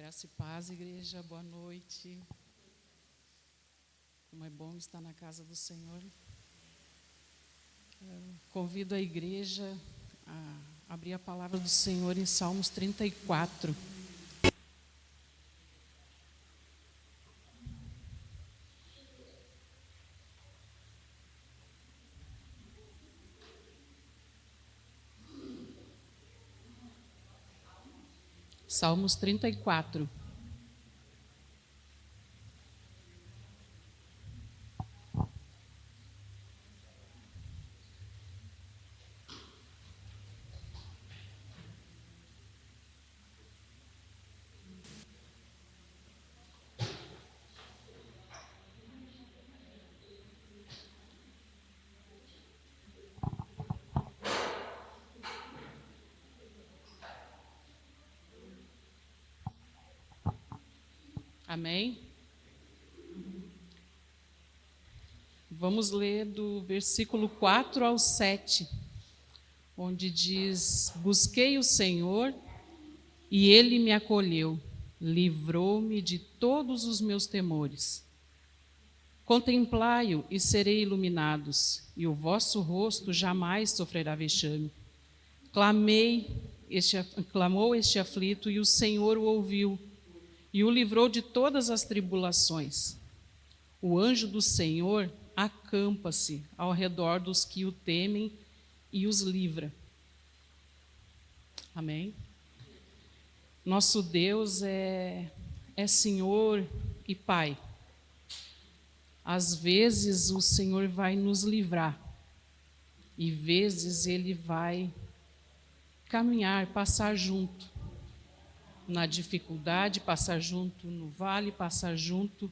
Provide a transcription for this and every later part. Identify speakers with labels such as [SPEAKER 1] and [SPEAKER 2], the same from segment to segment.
[SPEAKER 1] Graça e paz, igreja, boa noite. Como é bom estar na casa do Senhor. Convido a igreja a abrir a palavra do Senhor em Salmos 34. Salmos 34. Amém? Vamos ler do versículo 4 ao 7, onde diz: Busquei o Senhor e Ele me acolheu, livrou-me de todos os meus temores. Contemplai-o e serei iluminados, e o vosso rosto jamais sofrerá vexame. Clamou este aflito, e o Senhor o ouviu, e o livrou de todas as tribulações. O anjo do Senhor acampa-se ao redor dos que o temem e os livra. Amém? Nosso Deus é Senhor e Pai. Às vezes o Senhor vai nos livrar, e vezes Ele vai caminhar, passar junto. Na dificuldade, passar junto no vale, passar junto,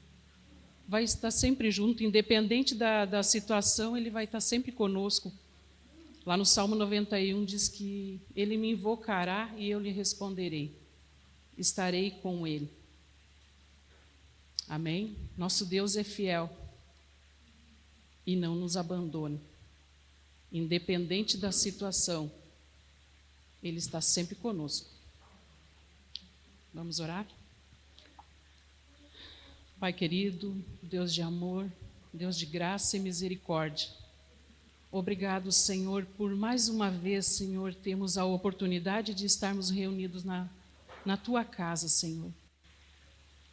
[SPEAKER 1] vai estar sempre junto, independente da situação, Ele vai estar sempre conosco. Lá no Salmo 91 diz que Ele me invocará e eu lhe responderei, estarei com Ele. Amém? Nosso Deus é fiel e não nos abandona. Independente da situação, Ele está sempre conosco. Vamos orar? Pai querido, Deus de amor, Deus de graça e misericórdia, obrigado, Senhor, por mais uma vez, Senhor, termos a oportunidade de estarmos reunidos na Tua casa, Senhor.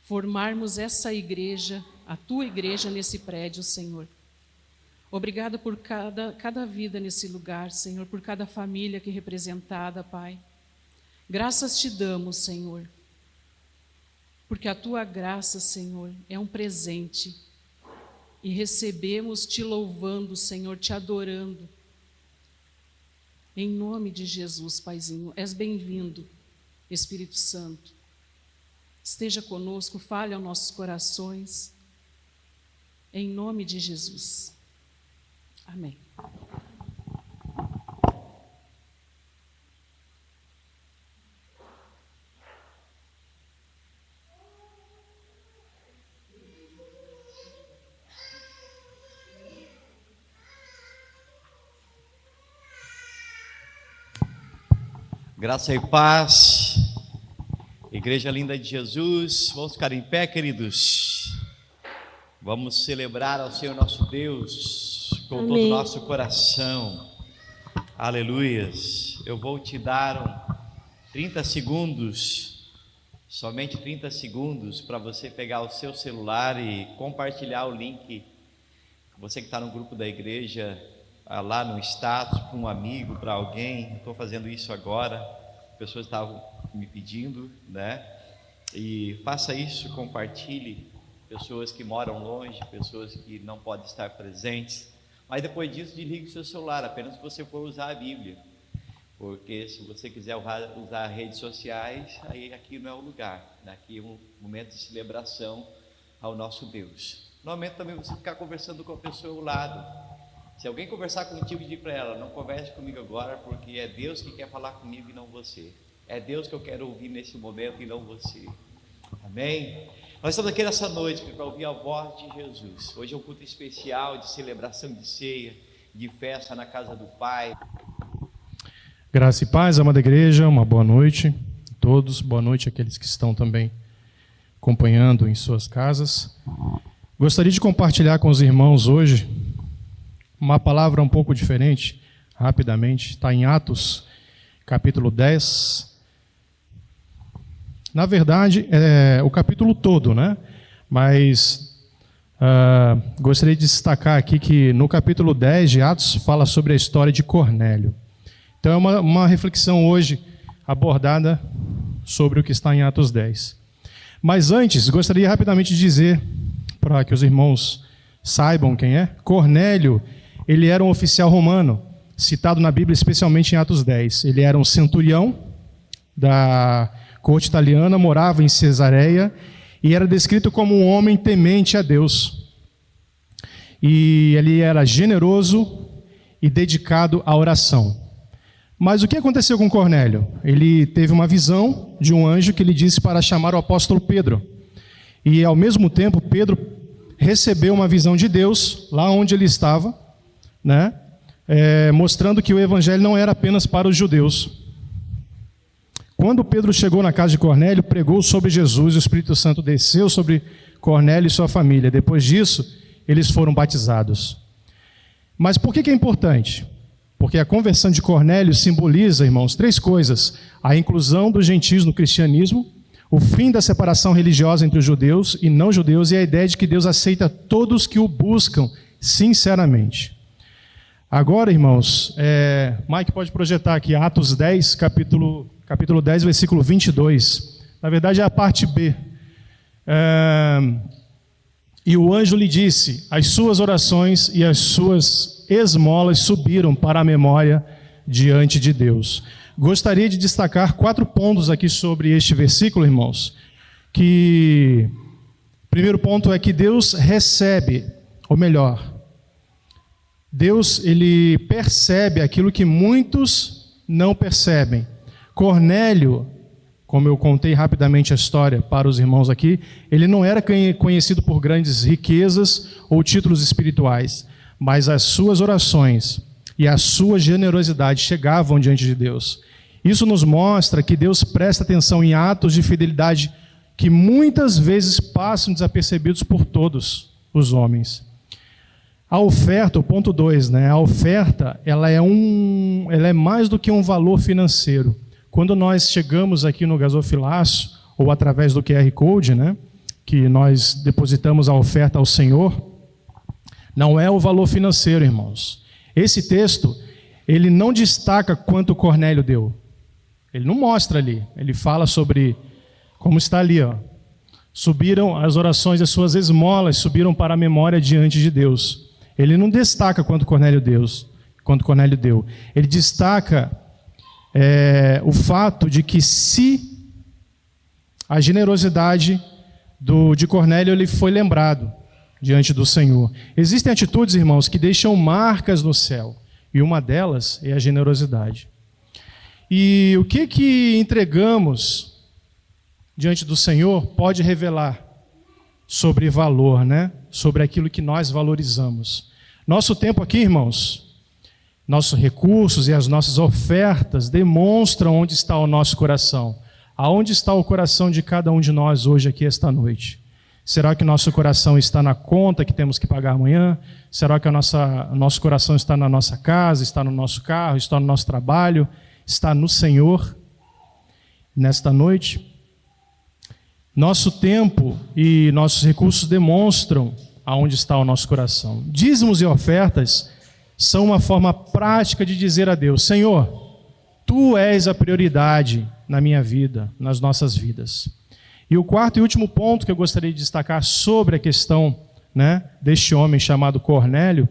[SPEAKER 1] Formarmos essa igreja, a Tua igreja nesse prédio, Senhor. Obrigado por cada vida nesse lugar, Senhor, por cada família aqui representada, Pai. Graças te damos, Senhor, porque a Tua graça, Senhor, é um presente, e recebemos te louvando, Senhor, te adorando. Em nome de Jesus, Paizinho, és bem-vindo, Espírito Santo. Esteja conosco, fale aos nossos corações, em nome de Jesus. Amém.
[SPEAKER 2] Graça e paz, Igreja linda de Jesus, vamos ficar em pé, queridos. Vamos celebrar ao Senhor nosso Deus com todo o nosso coração. Aleluias. Eu vou te dar 30 segundos, somente 30 segundos, para você pegar o seu celular e compartilhar o link. Você que está no grupo da igreja, lá no status, para um amigo, para alguém. Estou fazendo isso agora, pessoas estavam me pedindo, né? E faça isso, compartilhe. Pessoas que moram longe, pessoas que não podem estar presentes. Mas depois disso, desligue o seu celular, apenas se você for usar a Bíblia. Porque se você quiser usar redes sociais, aí aqui não é o lugar. Aqui é um momento de celebração ao nosso Deus. No momento também você ficar conversando com a pessoa ao lado. Se alguém conversar contigo, diga para ela: não converse comigo agora, porque é Deus que quer falar comigo e não você. É Deus que eu quero ouvir nesse momento e não você. Amém? Nós estamos aqui nessa noite para ouvir a voz de Jesus. Hoje é um culto especial de celebração de ceia, de festa na casa do Pai.
[SPEAKER 3] Graça e paz, amada igreja, uma boa noite a todos. Boa noite àqueles que estão também acompanhando em suas casas. Gostaria de compartilhar com os irmãos hoje uma palavra um pouco diferente, rapidamente. Está em Atos, capítulo 10. Na verdade, é o capítulo todo, né? Mas gostaria de destacar aqui que no capítulo 10 de Atos fala sobre a história de Cornélio. Então é uma reflexão hoje abordada sobre o que está em Atos 10. Mas antes, gostaria rapidamente de dizer, para que os irmãos saibam quem é, Cornélio, ele era um oficial romano, citado na Bíblia especialmente em Atos 10. Ele era um centurião da corte italiana, morava em Cesareia e era descrito como um homem temente a Deus. E ele era generoso e dedicado à oração. Mas o que aconteceu com Cornélio? Ele teve uma visão de um anjo que lhe disse para chamar o apóstolo Pedro. E ao mesmo tempo, Pedro recebeu uma visão de Deus, lá onde ele estava, né? Mostrando que o evangelho não era apenas para os judeus. Quando Pedro chegou na casa de Cornélio, pregou sobre Jesus, o Espírito Santo desceu sobre Cornélio e sua família. Depois disso, eles foram batizados. Mas por que é importante? Porque a conversão de Cornélio simboliza, irmãos, 3 coisas: a inclusão dos gentios no cristianismo, o fim da separação religiosa entre os judeus e não judeus e a ideia de que Deus aceita todos que o buscam sinceramente. Agora, irmãos, Mike pode projetar aqui Atos 10, capítulo 10, versículo 22. Na verdade é a parte B. E o anjo lhe disse: as suas orações e as suas esmolas subiram para a memória diante de Deus. Gostaria de destacar 4 pontos aqui sobre este versículo, irmãos. O primeiro ponto é que Deus recebe, ou melhor, Deus ele percebe aquilo que muitos não percebem. Cornélio, como eu contei rapidamente a história para os irmãos aqui, ele não era conhecido por grandes riquezas ou títulos espirituais, mas as suas orações e a sua generosidade chegavam diante de Deus. Isso nos mostra que Deus presta atenção em atos de fidelidade que muitas vezes passam desapercebidos por todos os homens. A oferta, o ponto 2, né? A oferta, ela é mais do que um valor financeiro. Quando nós chegamos aqui no gasofilaço, ou através do QR Code, né, que nós depositamos a oferta ao Senhor, não é o valor financeiro, irmãos. Esse texto, ele não destaca quanto Cornélio deu. Ele não mostra ali. Ele fala sobre, como está ali, ó. Subiram as orações, as suas esmolas subiram para a memória diante de Deus. Ele não destaca quanto Cornélio deu. Ele destaca o fato de que se a generosidade de Cornélio ele foi lembrado diante do Senhor. Existem atitudes, irmãos, que deixam marcas no céu, e uma delas é a generosidade. E o que entregamos diante do Senhor pode revelar sobre valor, né? Sobre aquilo que nós valorizamos. Nosso tempo aqui, irmãos, nossos recursos e as nossas ofertas demonstram onde está o nosso coração. Aonde está o coração de cada um de nós hoje aqui esta noite? Será que nosso coração está na conta que temos que pagar amanhã? Será que nosso coração está na nossa casa, está no nosso carro, está no nosso trabalho, está no Senhor? Nesta noite, nosso tempo e nossos recursos demonstram aonde está o nosso coração. Dízimos e ofertas são uma forma prática de dizer a Deus: Senhor, Tu és a prioridade na minha vida, nas nossas vidas. E o 4º e último ponto que eu gostaria de destacar sobre a questão, né, deste homem chamado Cornélio,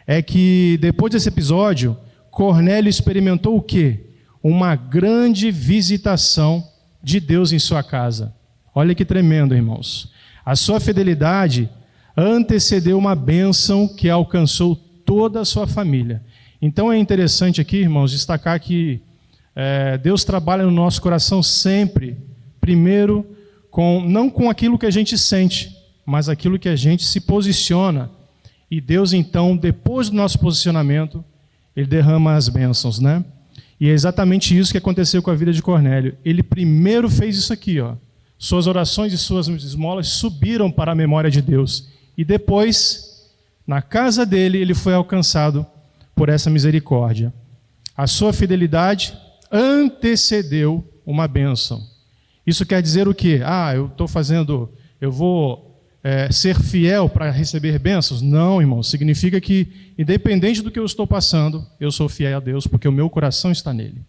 [SPEAKER 3] é que depois desse episódio, Cornélio experimentou o quê? Uma grande visitação de Deus em sua casa. Olha que tremendo, irmãos. A sua fidelidade antecedeu uma bênção que alcançou toda a sua família. Então é interessante aqui, irmãos, destacar que Deus trabalha no nosso coração sempre, primeiro, não com aquilo que a gente sente, mas aquilo que a gente se posiciona. E Deus, então, depois do nosso posicionamento, Ele derrama as bênçãos, né? E é exatamente isso que aconteceu com a vida de Cornélio. Ele primeiro fez isso aqui, ó. Suas orações e suas esmolas subiram para a memória de Deus. E depois, na casa dele, ele foi alcançado por essa misericórdia. A sua fidelidade antecedeu uma bênção. Isso quer dizer o quê? Eu vou ser fiel para receber bênçãos? Não, irmão. Significa que, independente do que eu estou passando, eu sou fiel a Deus, porque o meu coração está nele.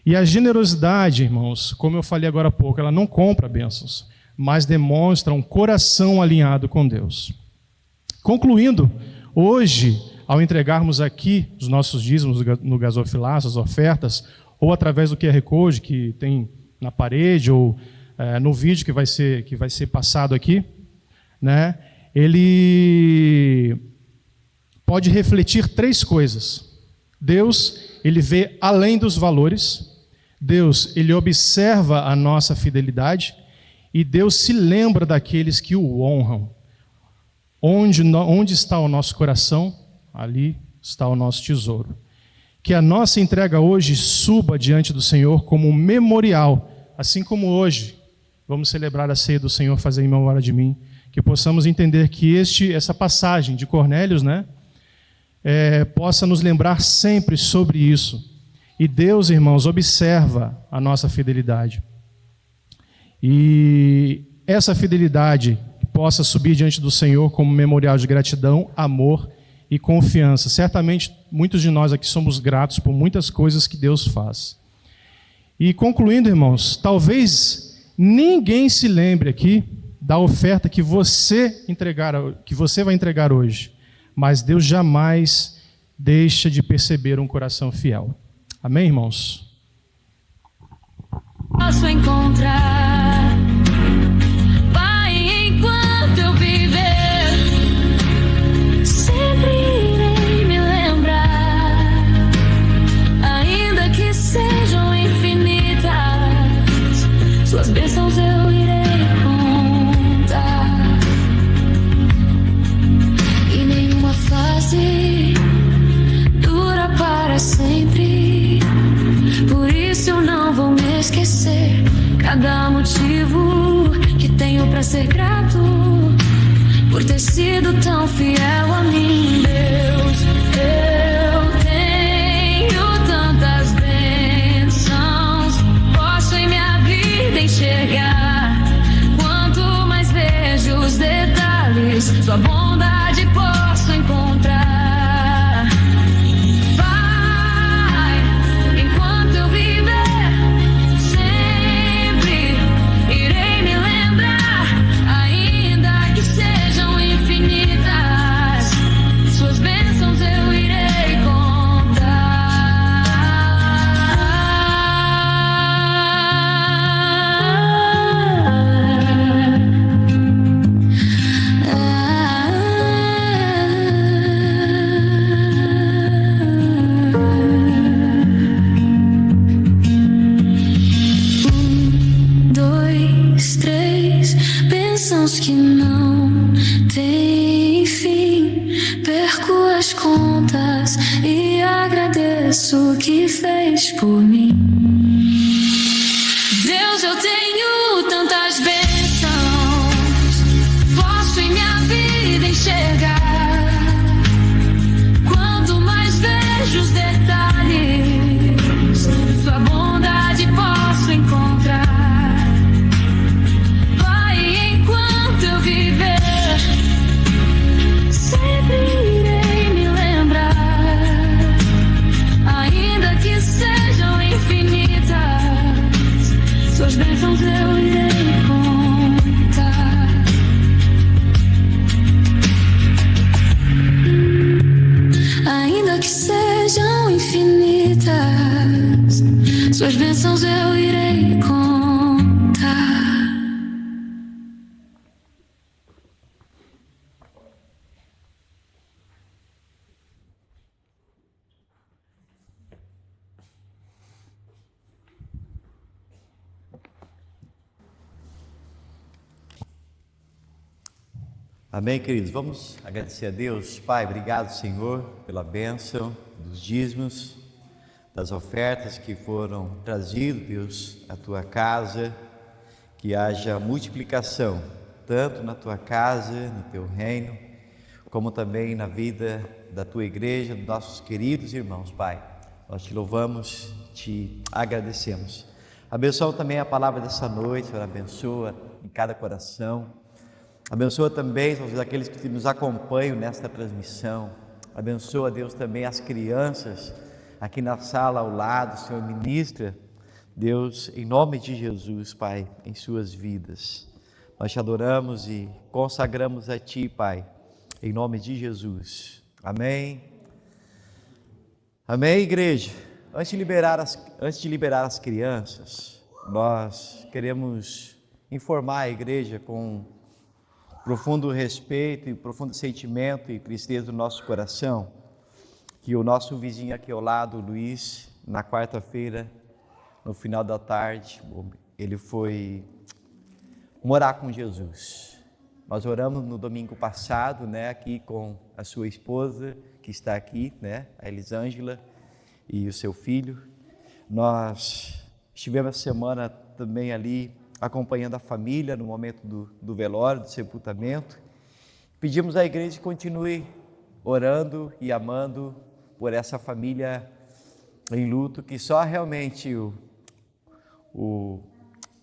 [SPEAKER 3] E a generosidade, irmãos, como eu falei agora há pouco, ela não compra bênçãos, mas demonstra um coração alinhado com Deus. Concluindo, hoje, ao entregarmos aqui os nossos dízimos no gasofilaço, as ofertas, ou através do QR Code que tem na parede, ou no vídeo que vai ser passado aqui, né, ele pode refletir três coisas. Deus, ele vê além dos valores. Deus, ele observa a nossa fidelidade. E Deus se lembra daqueles que o honram. Onde está o nosso coração? Ali está o nosso tesouro. Que a nossa entrega hoje suba diante do Senhor como um memorial, assim como hoje vamos celebrar a ceia do Senhor, fazer em memória de mim, que possamos entender que essa passagem de Cornélios, né, possa nos lembrar sempre sobre isso. E Deus, irmãos, observa a nossa fidelidade. E essa fidelidade possa subir diante do Senhor como memorial de gratidão, amor e confiança. Certamente, muitos de nós aqui somos gratos por muitas coisas que Deus faz. E concluindo, irmãos, talvez ninguém se lembre aqui da oferta que você vai entregar hoje, mas Deus jamais deixa de perceber um coração fiel. Amém, irmãos?
[SPEAKER 4] Posso encontrar, Pai, enquanto eu viver, sempre irei me lembrar, ainda que sejam infinitas, suas bênçãos eu irei contar, e nenhuma fase dura para sempre, por isso eu não vou me esquecer cada motivo que tenho pra ser grato por ter sido tão fiel a mim, Deus. Eu tenho tantas bênçãos, posso em minha vida enxergar. Quanto mais vejo os detalhes, sua bondade posso encontrar. Que não tem fim, perco as contas e agradeço o que fez por mim. Deus, eu tenho tantas bênçãos, posso em minha vida enxergar. Quanto mais vejo os detalhes, sua bondade posso encontrar. Suas bênçãos eu irei contar. Ainda que sejam infinitas, suas bênçãos eu irei contar.
[SPEAKER 2] Amém, queridos? Vamos agradecer a Deus. Pai, obrigado, Senhor, pela bênção dos dízimos, das ofertas que foram trazidas, Deus, à tua casa. que haja multiplicação, tanto na tua casa, no teu reino, como também na vida da tua igreja, dos nossos queridos irmãos, Pai. Nós te louvamos, te agradecemos. Abençoa também a palavra dessa noite, Senhor, abençoa em cada coração. Abençoa também todos aqueles que nos acompanham nesta transmissão. Abençoa, Deus, também as crianças aqui na sala ao lado. Senhor, ministra, Deus, em nome de Jesus, Pai, em suas vidas. Nós te adoramos e consagramos a Ti, Pai, em nome de Jesus. Amém. Amém, igreja. Antes de liberar as crianças, nós queremos informar a igreja com profundo respeito e profundo sentimento e tristeza do nosso coração, que o nosso vizinho aqui ao lado, Luiz, na quarta-feira, no final da tarde, ele foi morar com Jesus. Nós oramos no domingo passado, aqui com a sua esposa, que está aqui, a Elisângela, e o seu filho. Nós estivemos essa semana também ali, acompanhando a família no momento do velório, do sepultamento. Pedimos à igreja que continue orando e amando por essa família em luto, que só realmente o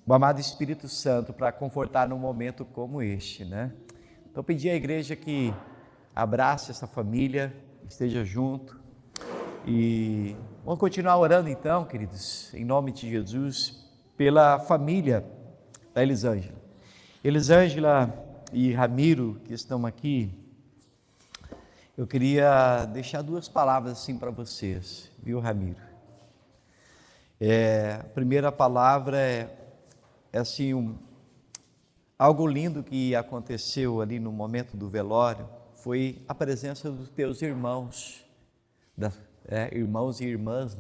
[SPEAKER 2] amado Espírito Santo para confortar num momento como este, Então pedir à igreja que abrace essa família, esteja junto e vamos continuar orando então, queridos, em nome de Jesus, pela família da Elisângela. Elisângela e Ramiro, que estão aqui, eu queria deixar duas palavras assim para vocês, viu, Ramiro? A primeira palavra é assim, algo lindo que aconteceu ali no momento do velório, foi a presença dos teus irmãos, irmãos e irmãs,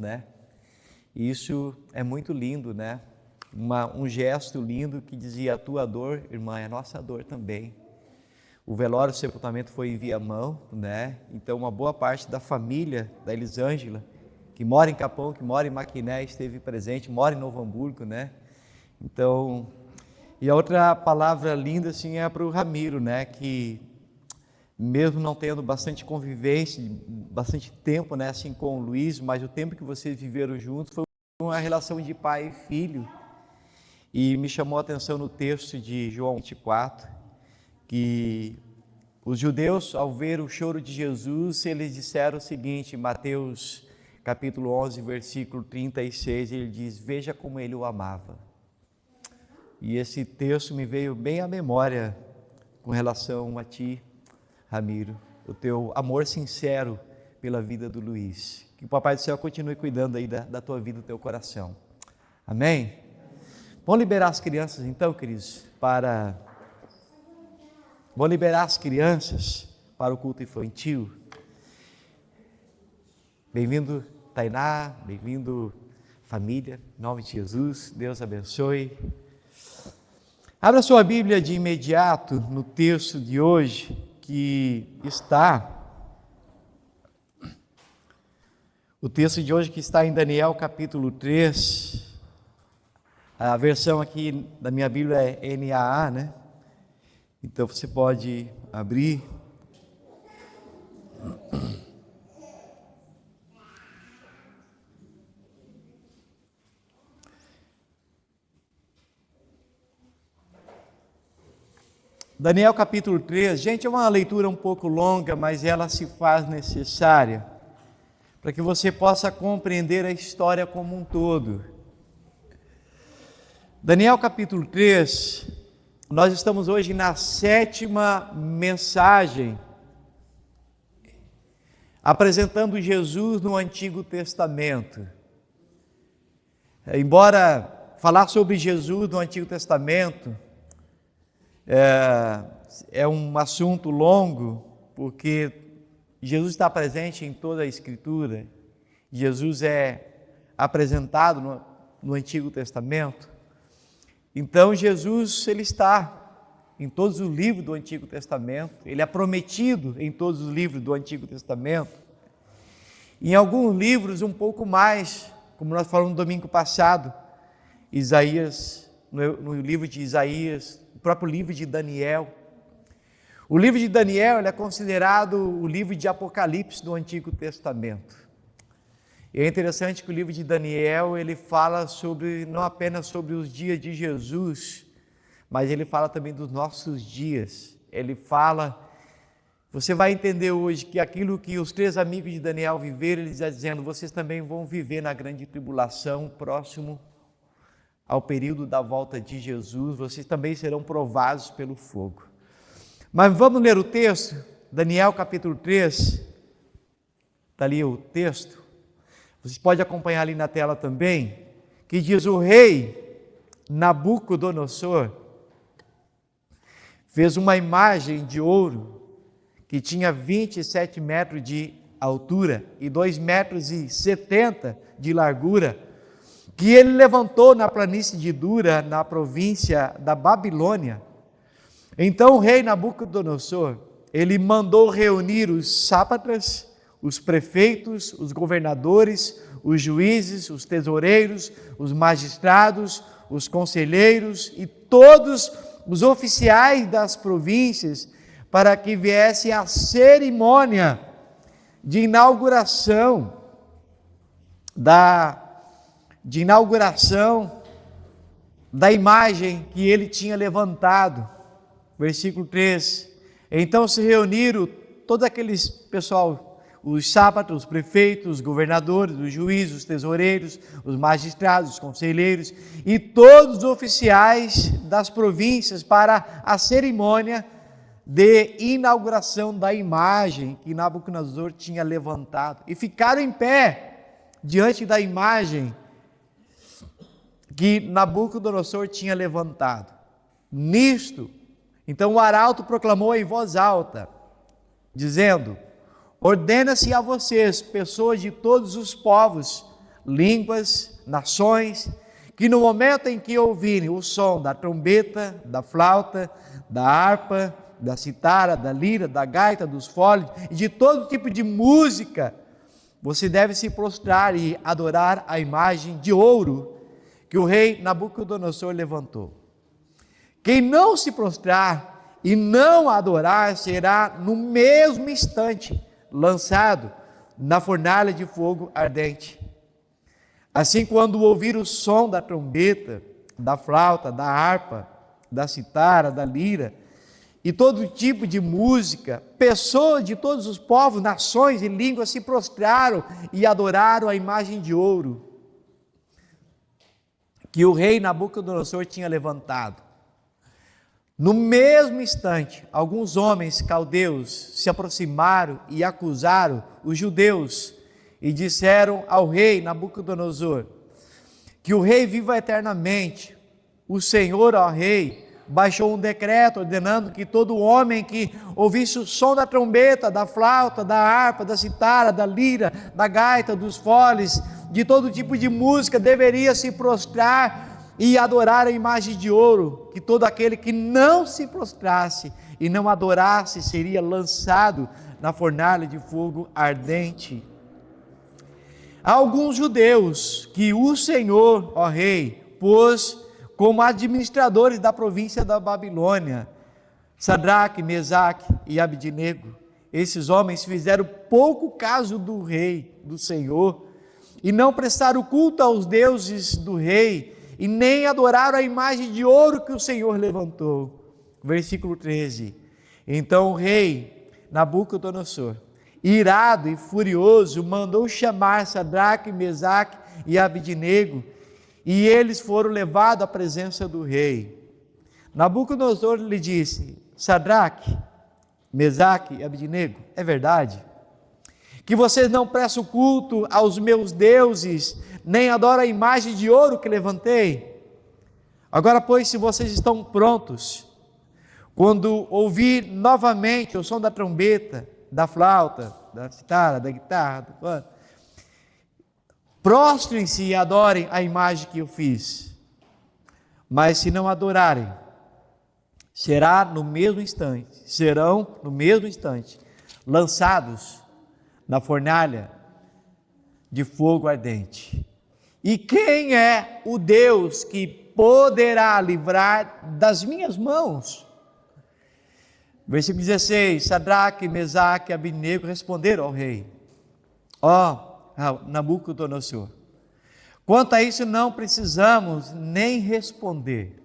[SPEAKER 2] E isso é muito lindo, Um gesto lindo que dizia: a tua dor, irmã, é a nossa dor também. O velório, o sepultamento foi em Viamão, Então uma boa parte da família da Elisângela, que mora em Capão, que mora em Maquiné, esteve presente, mora em Novo Hamburgo, Então, e a outra palavra linda assim é para o Ramiro, que mesmo não tendo bastante convivência, bastante tempo, assim com o Luiz, mas o tempo que vocês viveram juntos foi uma relação de pai e filho. E me chamou a atenção no texto de João 24, que os judeus, ao ver o choro de Jesus, eles disseram o seguinte, Mateus capítulo 11, versículo 36, ele diz: veja como ele o amava. E esse texto me veio bem à memória com relação a ti, Ramiro, o teu amor sincero pela vida do Luiz. Que o Papai do Céu continue cuidando aí da tua vida, do teu coração. Amém? Vamos liberar as crianças então, queridos, Vamos liberar as crianças para o culto infantil. Bem-vindo, Tainá, bem-vindo, família, em nome de Jesus, Deus abençoe. Abra sua Bíblia de imediato no texto de hoje, o texto de hoje que está em Daniel capítulo 3, a versão aqui da minha Bíblia é NAA, Então você pode abrir. Daniel capítulo 3, gente, é uma leitura um pouco longa, mas ela se faz necessária para que você possa compreender a história como um todo. Daniel capítulo 3, nós estamos hoje na 7ª mensagem, apresentando Jesus no Antigo Testamento. Embora falar sobre Jesus no Antigo Testamento é um assunto longo, porque Jesus está presente em toda a Escritura, Jesus é apresentado no Antigo Testamento, então Jesus ele está em todos os livros do Antigo Testamento, ele é prometido em todos os livros do Antigo Testamento, em alguns livros um pouco mais, como nós falamos no domingo passado, Isaías
[SPEAKER 5] no livro de Isaías, o próprio livro de Daniel. O livro de Daniel ele é considerado o livro de Apocalipse do Antigo Testamento. E é interessante que o livro de Daniel ele fala não apenas sobre os dias de Jesus, mas ele fala também dos nossos dias. Ele fala, você vai entender hoje que aquilo que os 3 amigos de Daniel viveram, ele está dizendo, vocês também vão viver na grande tribulação, próximo ao período da volta de Jesus, vocês também serão provados pelo fogo. Mas vamos ler o texto, Daniel capítulo 3, está ali o texto, vocês podem acompanhar ali na tela também, que diz: o rei Nabucodonosor fez uma imagem de ouro que tinha 27 metros de altura e 2,70 metros de largura, que ele levantou na planície de Dura, na província da Babilônia. Então o rei Nabucodonosor, ele mandou reunir os sátrapas, os prefeitos, os governadores, os juízes, os tesoureiros, os magistrados, os conselheiros e todos os oficiais das províncias para que viesse a cerimônia de inauguração da imagem que ele tinha levantado. Versículo 3. Então se reuniram todos aqueles pessoal, os sátrapas, os prefeitos, os governadores, os juízes, os tesoureiros, os magistrados, os conselheiros e todos os oficiais das províncias para a cerimônia de inauguração da imagem que Nabucodonosor tinha levantado. E ficaram em pé diante da imagem que Nabucodonosor tinha levantado. Nisto, então o arauto proclamou em voz alta, dizendo: ordena-se a vocês, pessoas de todos os povos, línguas, nações, que no momento em que ouvirem o som da trombeta, da flauta, da harpa, da citara, da lira, da gaita, dos foles e de todo tipo de música, você deve se prostrar e adorar a imagem de ouro que o rei Nabucodonosor levantou. Quem não se prostrar e não adorar será no mesmo instante lançado na fornalha de fogo ardente. Assim, quando ouvir o som da trombeta, da flauta, da harpa, da citara, da lira e todo tipo de música, pessoas de todos os povos, nações e línguas se prostraram e adoraram a imagem de ouro que o rei Nabucodonosor tinha levantado. No mesmo instante, alguns homens caldeus se aproximaram e acusaram os judeus e disseram ao rei Nabucodonosor: que o rei viva eternamente. O Senhor, ó rei, baixou um decreto ordenando que todo homem que ouvisse o som da trombeta, da flauta, da harpa, da citara, da lira, da gaita, dos foles, de todo tipo de música, deveria se prostrar e adorar a imagem de ouro, que todo aquele que não se prostrasse e não adorasse seria lançado na fornalha de fogo ardente. Há alguns judeus que o Senhor, ó rei, pôs como administradores da província da Babilônia, Sadraque, Mesaque e Abdinego. Esses homens fizeram pouco caso do rei, do Senhor, e não prestaram culto aos deuses do rei, e nem adoraram a imagem de ouro que o Senhor levantou. Versículo 13. Então o rei Nabucodonosor, irado e furioso, mandou chamar Sadraque, Mesaque e Abdinego, e eles foram levados à presença do rei. Nabucodonosor lhe disse: Sadraque, Mesaque e Abdinego, é verdade que vocês não prestam culto aos meus deuses, nem adoram a imagem de ouro que levantei? Agora, pois, se vocês estão prontos, quando ouvir novamente o som da trombeta, da flauta, da citara, da guitarra, prostrem-se e adorem a imagem que eu fiz. Mas se não adorarem, serão no mesmo instante lançados na fornalha de fogo ardente. E quem é o Deus que poderá livrar das minhas mãos? Versículo 16, Sadraque, Mesaque e Abednego responderam ao rei: Nabucodonosor, quanto a isso não precisamos nem responder.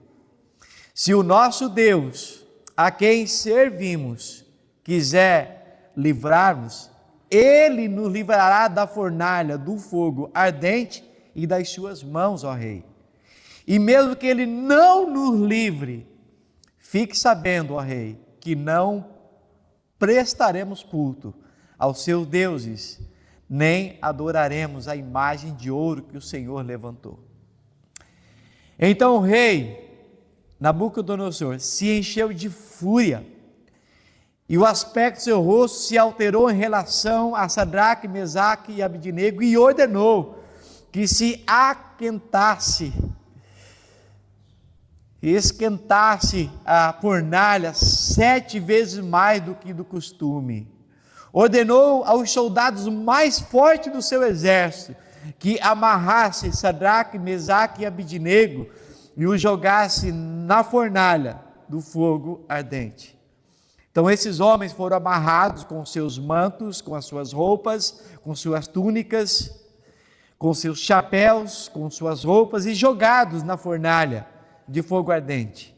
[SPEAKER 5] Se o nosso Deus, a quem servimos, quiser livrar-nos, Ele nos livrará da fornalha, do fogo ardente e das suas mãos, ó rei. E mesmo que Ele não nos livre, fique sabendo, ó rei, que não prestaremos culto aos seus deuses, nem adoraremos a imagem de ouro que o Senhor levantou. Então o rei Nabucodonosor se encheu de fúria, e o aspecto do seu rosto se alterou em relação a Sadraque, Mesaque e Abednego, e ordenou que se esquentasse a fornalha 7 vezes mais do que do costume. Ordenou aos soldados mais fortes do seu exército que amarrasse Sadraque, Mesaque e Abednego e os jogasse na fornalha do fogo ardente. Então esses homens foram amarrados com seus mantos, com as suas roupas, com suas túnicas, com seus chapéus, com suas roupas e jogados na fornalha de fogo ardente.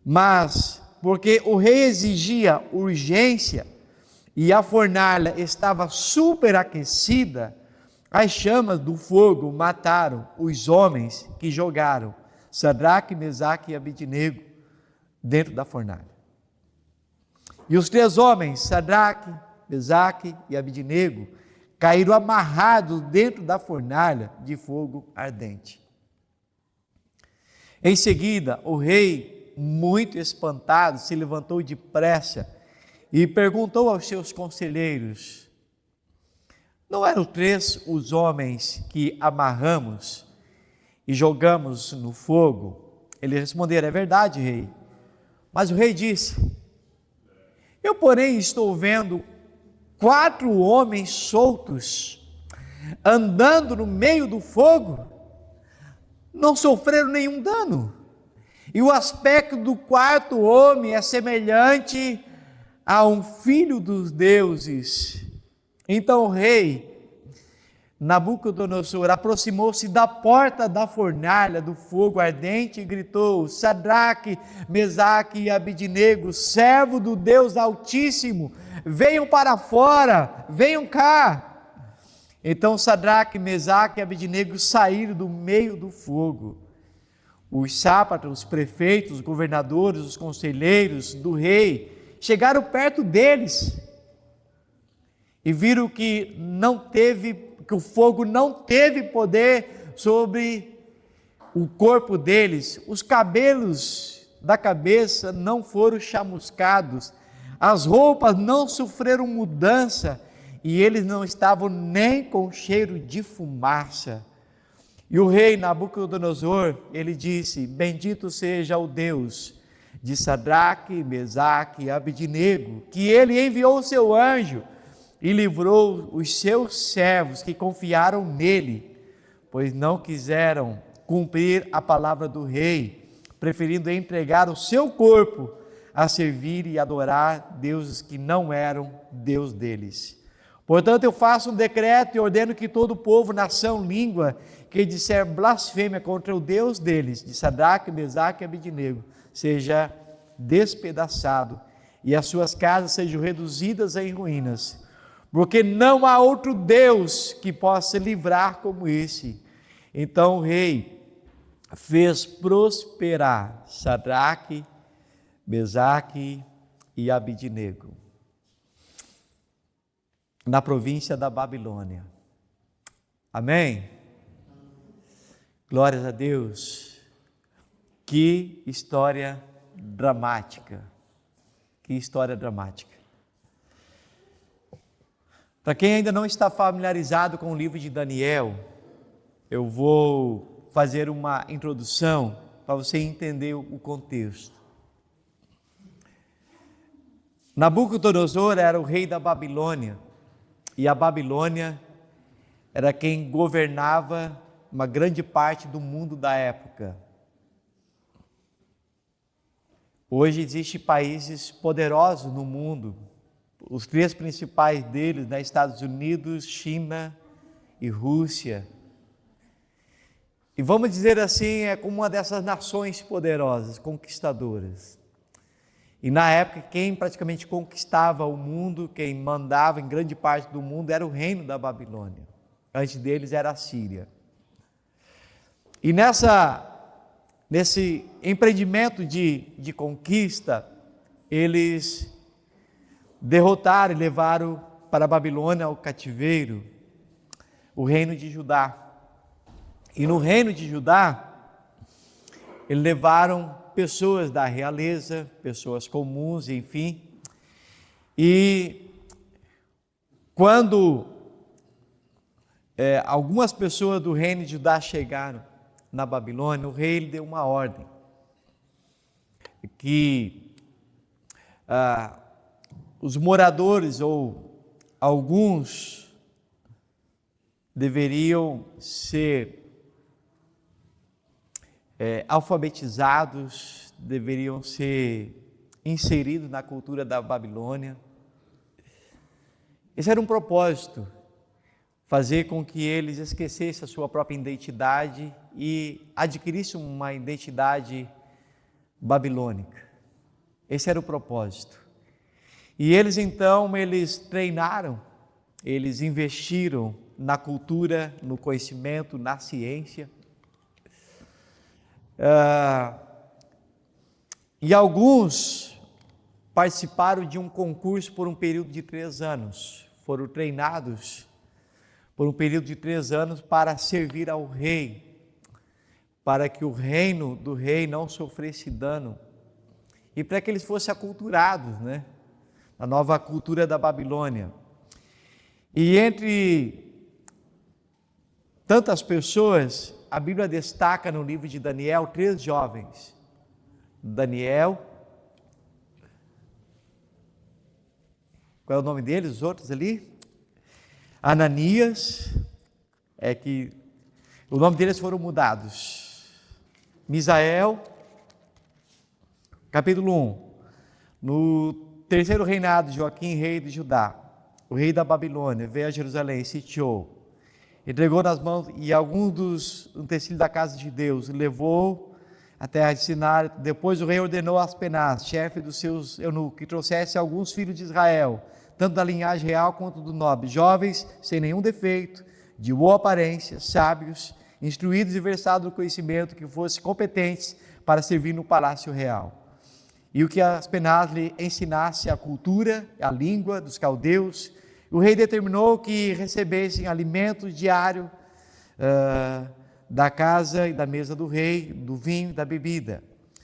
[SPEAKER 5] Mas, porque o rei exigia urgência e a fornalha estava superaquecida, as chamas do fogo mataram os homens que jogaram Sadraque, Mesaque e Abednego dentro da fornalha. E os 3 homens, Sadraque, Mesaque e Abednego, caíram amarrados dentro da fornalha de fogo ardente. Em seguida, o rei, muito espantado, se levantou depressa e perguntou aos seus conselheiros: não eram 3 os homens que amarramos e jogamos no fogo? Eles responderam: é verdade, rei. Mas o rei disse: eu, porém, estou vendo 4 homens soltos andando no meio do fogo, não sofreram nenhum dano. E o aspecto do 4º homem é semelhante a um filho dos deuses. Então o rei Nabucodonosor aproximou-se da porta da fornalha do fogo ardente e gritou: Sadraque, Mesaque e Abednego, servo do Deus Altíssimo, venham para fora, venham cá. Então Sadraque, Mesaque e Abednego saíram do meio do fogo. Os sátrapas, os prefeitos, os governadores, os conselheiros do rei chegaram perto deles e viram que o fogo não teve poder sobre o corpo deles. Os cabelos da cabeça não foram chamuscados, as roupas não sofreram mudança, e eles não estavam nem com cheiro de fumaça. E o rei Nabucodonosor, ele disse: bendito seja o Deus de Sadraque, Mesaque e Abednego, que ele enviou o seu anjo e livrou os seus servos que confiaram nele, pois não quiseram cumprir a palavra do rei, preferindo entregar o seu corpo a servir e adorar deuses que não eram Deus deles. Portanto, eu faço um decreto e ordeno que todo povo, nação, língua, que disser blasfêmia contra o Deus deles, de Sadraque, Mesaque e Abednego, seja despedaçado e as suas casas sejam reduzidas em ruínas, porque não há outro Deus que possa livrar como esse. Então o rei fez prosperar Sadraque, Mesaque e Abednego na província da Babilônia. Amém? Glórias a Deus. Que história dramática. Que história dramática. Para quem ainda não está familiarizado com o livro de Daniel, eu vou fazer uma introdução para você entender o contexto. Nabucodonosor era o rei da Babilônia, e a Babilônia era quem governava uma grande parte do mundo da época. Hoje existem países poderosos no mundo, os 3 principais deles, né? Estados Unidos, China e Rússia. E vamos dizer assim, é como uma dessas nações poderosas, conquistadoras. E na época, quem praticamente conquistava o mundo, quem mandava em grande parte do mundo, era o reino da Babilônia. Antes deles era a Síria. E nesse empreendimento de conquista, eles derrotaram e levaram para a Babilônia, o cativeiro, o reino de Judá. E no reino de Judá, eles levaram pessoas da realeza, pessoas comuns, enfim. E quando algumas pessoas do reino de Judá chegaram na Babilônia, o rei deu uma ordem que os moradores ou alguns deveriam ser alfabetizados, deveriam ser inseridos na cultura da Babilônia. Esse era um propósito, fazer com que eles esquecessem a sua própria identidade e adquirissem uma identidade babilônica. Esse era o propósito. E eles então, eles treinaram, eles investiram na cultura, no conhecimento, na ciência. E alguns participaram de um concurso por um período de 3 anos. Foram treinados por um período de 3 anos para servir ao rei, para que o reino do rei não sofresse dano e para que eles fossem aculturados, né? A nova cultura da Babilônia. E entre tantas pessoas, a Bíblia destaca no livro de Daniel 3 jovens. Daniel, qual é o nome deles, os outros ali? Ananias, que o nome deles foram mudados. Misael, capítulo 1. No 3º reinado de Joaquim, rei de Judá, o rei da Babilônia, veio a Jerusalém, sitiou, entregou nas mãos e alguns dos utensílios da casa de Deus, levou a terra de Sinar. Depois o rei ordenou a Aspenaz, chefe dos seus eunucos, que trouxesse alguns filhos de Israel, tanto da linhagem real quanto do nobre, jovens, sem nenhum defeito, de boa aparência, sábios, instruídos e versados no conhecimento, que fossem competentes para servir no palácio real. E o que Aspenaz lhe ensinasse a cultura, a língua dos caldeus. O rei determinou que recebessem alimento diário da casa e da mesa do rei, do vinho e da bebida.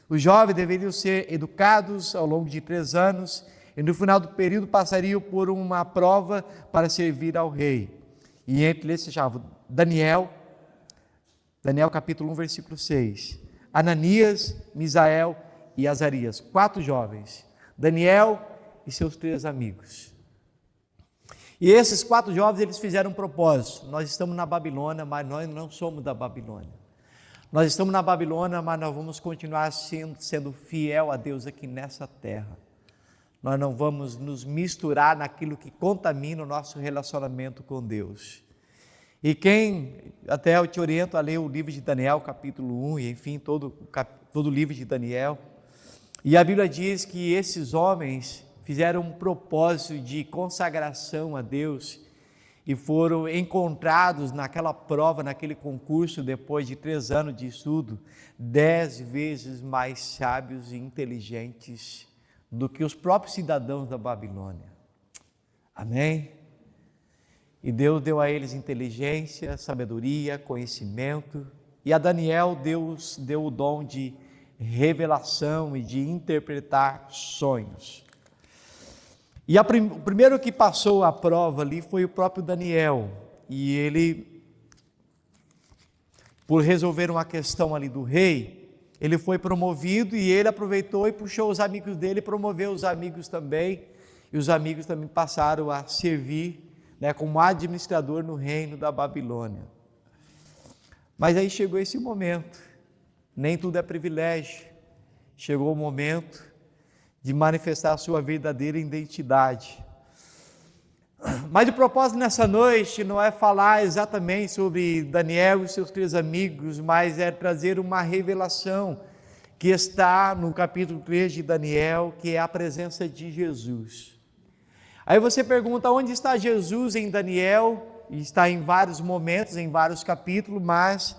[SPEAKER 5] Os jovens deveriam ser educados ao longo de 3 anos e no final do período passariam por uma prova para servir ao rei. E entre eles se chamavam Daniel capítulo 1, versículo 6, Ananias, Misael e Azarias, 4 jovens, Daniel e seus 3 amigos. E esses 4 jovens, eles fizeram um propósito. Nós estamos na Babilônia, mas nós não somos da Babilônia. Nós estamos na Babilônia, mas nós vamos continuar sendo fiel a Deus aqui nessa terra. Nós não vamos nos misturar naquilo que contamina o nosso relacionamento com Deus. E até eu te oriento a ler o livro de Daniel, capítulo 1, e enfim, todo o livro de Daniel. E a Bíblia diz que esses homens fizeram um propósito de consagração a Deus e foram encontrados naquela prova, naquele concurso, depois de 3 anos de estudo, 10 vezes mais sábios e inteligentes do que os próprios cidadãos da Babilônia. Amém? E Deus deu a eles inteligência, sabedoria, conhecimento, e a Daniel Deus deu o dom de revelação e de interpretar sonhos. E o primeiro que passou a prova ali foi o próprio Daniel, e ele, por resolver uma questão ali do rei, ele foi promovido e ele aproveitou e puxou os amigos dele, promoveu os amigos também, e os amigos também passaram a servir, como administrador no reino da Babilônia. Mas aí chegou esse momento, nem tudo é privilégio, chegou o momento de manifestar a sua verdadeira identidade. Mas o propósito nessa noite não é falar exatamente sobre Daniel e seus 3 amigos, mas é trazer uma revelação que está no capítulo 3 de Daniel, que é a presença de Jesus. Aí você pergunta, onde está Jesus em Daniel? Está em vários momentos, em vários capítulos, mas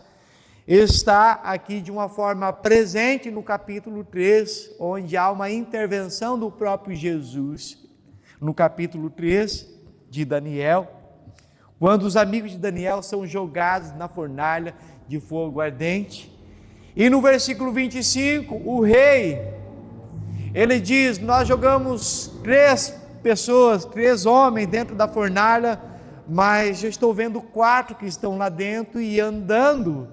[SPEAKER 5] está aqui de uma forma presente no capítulo 3, onde há uma intervenção do próprio Jesus, no capítulo 3 de Daniel, quando os amigos de Daniel são jogados na fornalha de fogo ardente. E no versículo 25, o rei, ele diz, nós jogamos 3 pessoas, 3 homens dentro da fornalha, mas eu estou vendo 4 que estão lá dentro e andando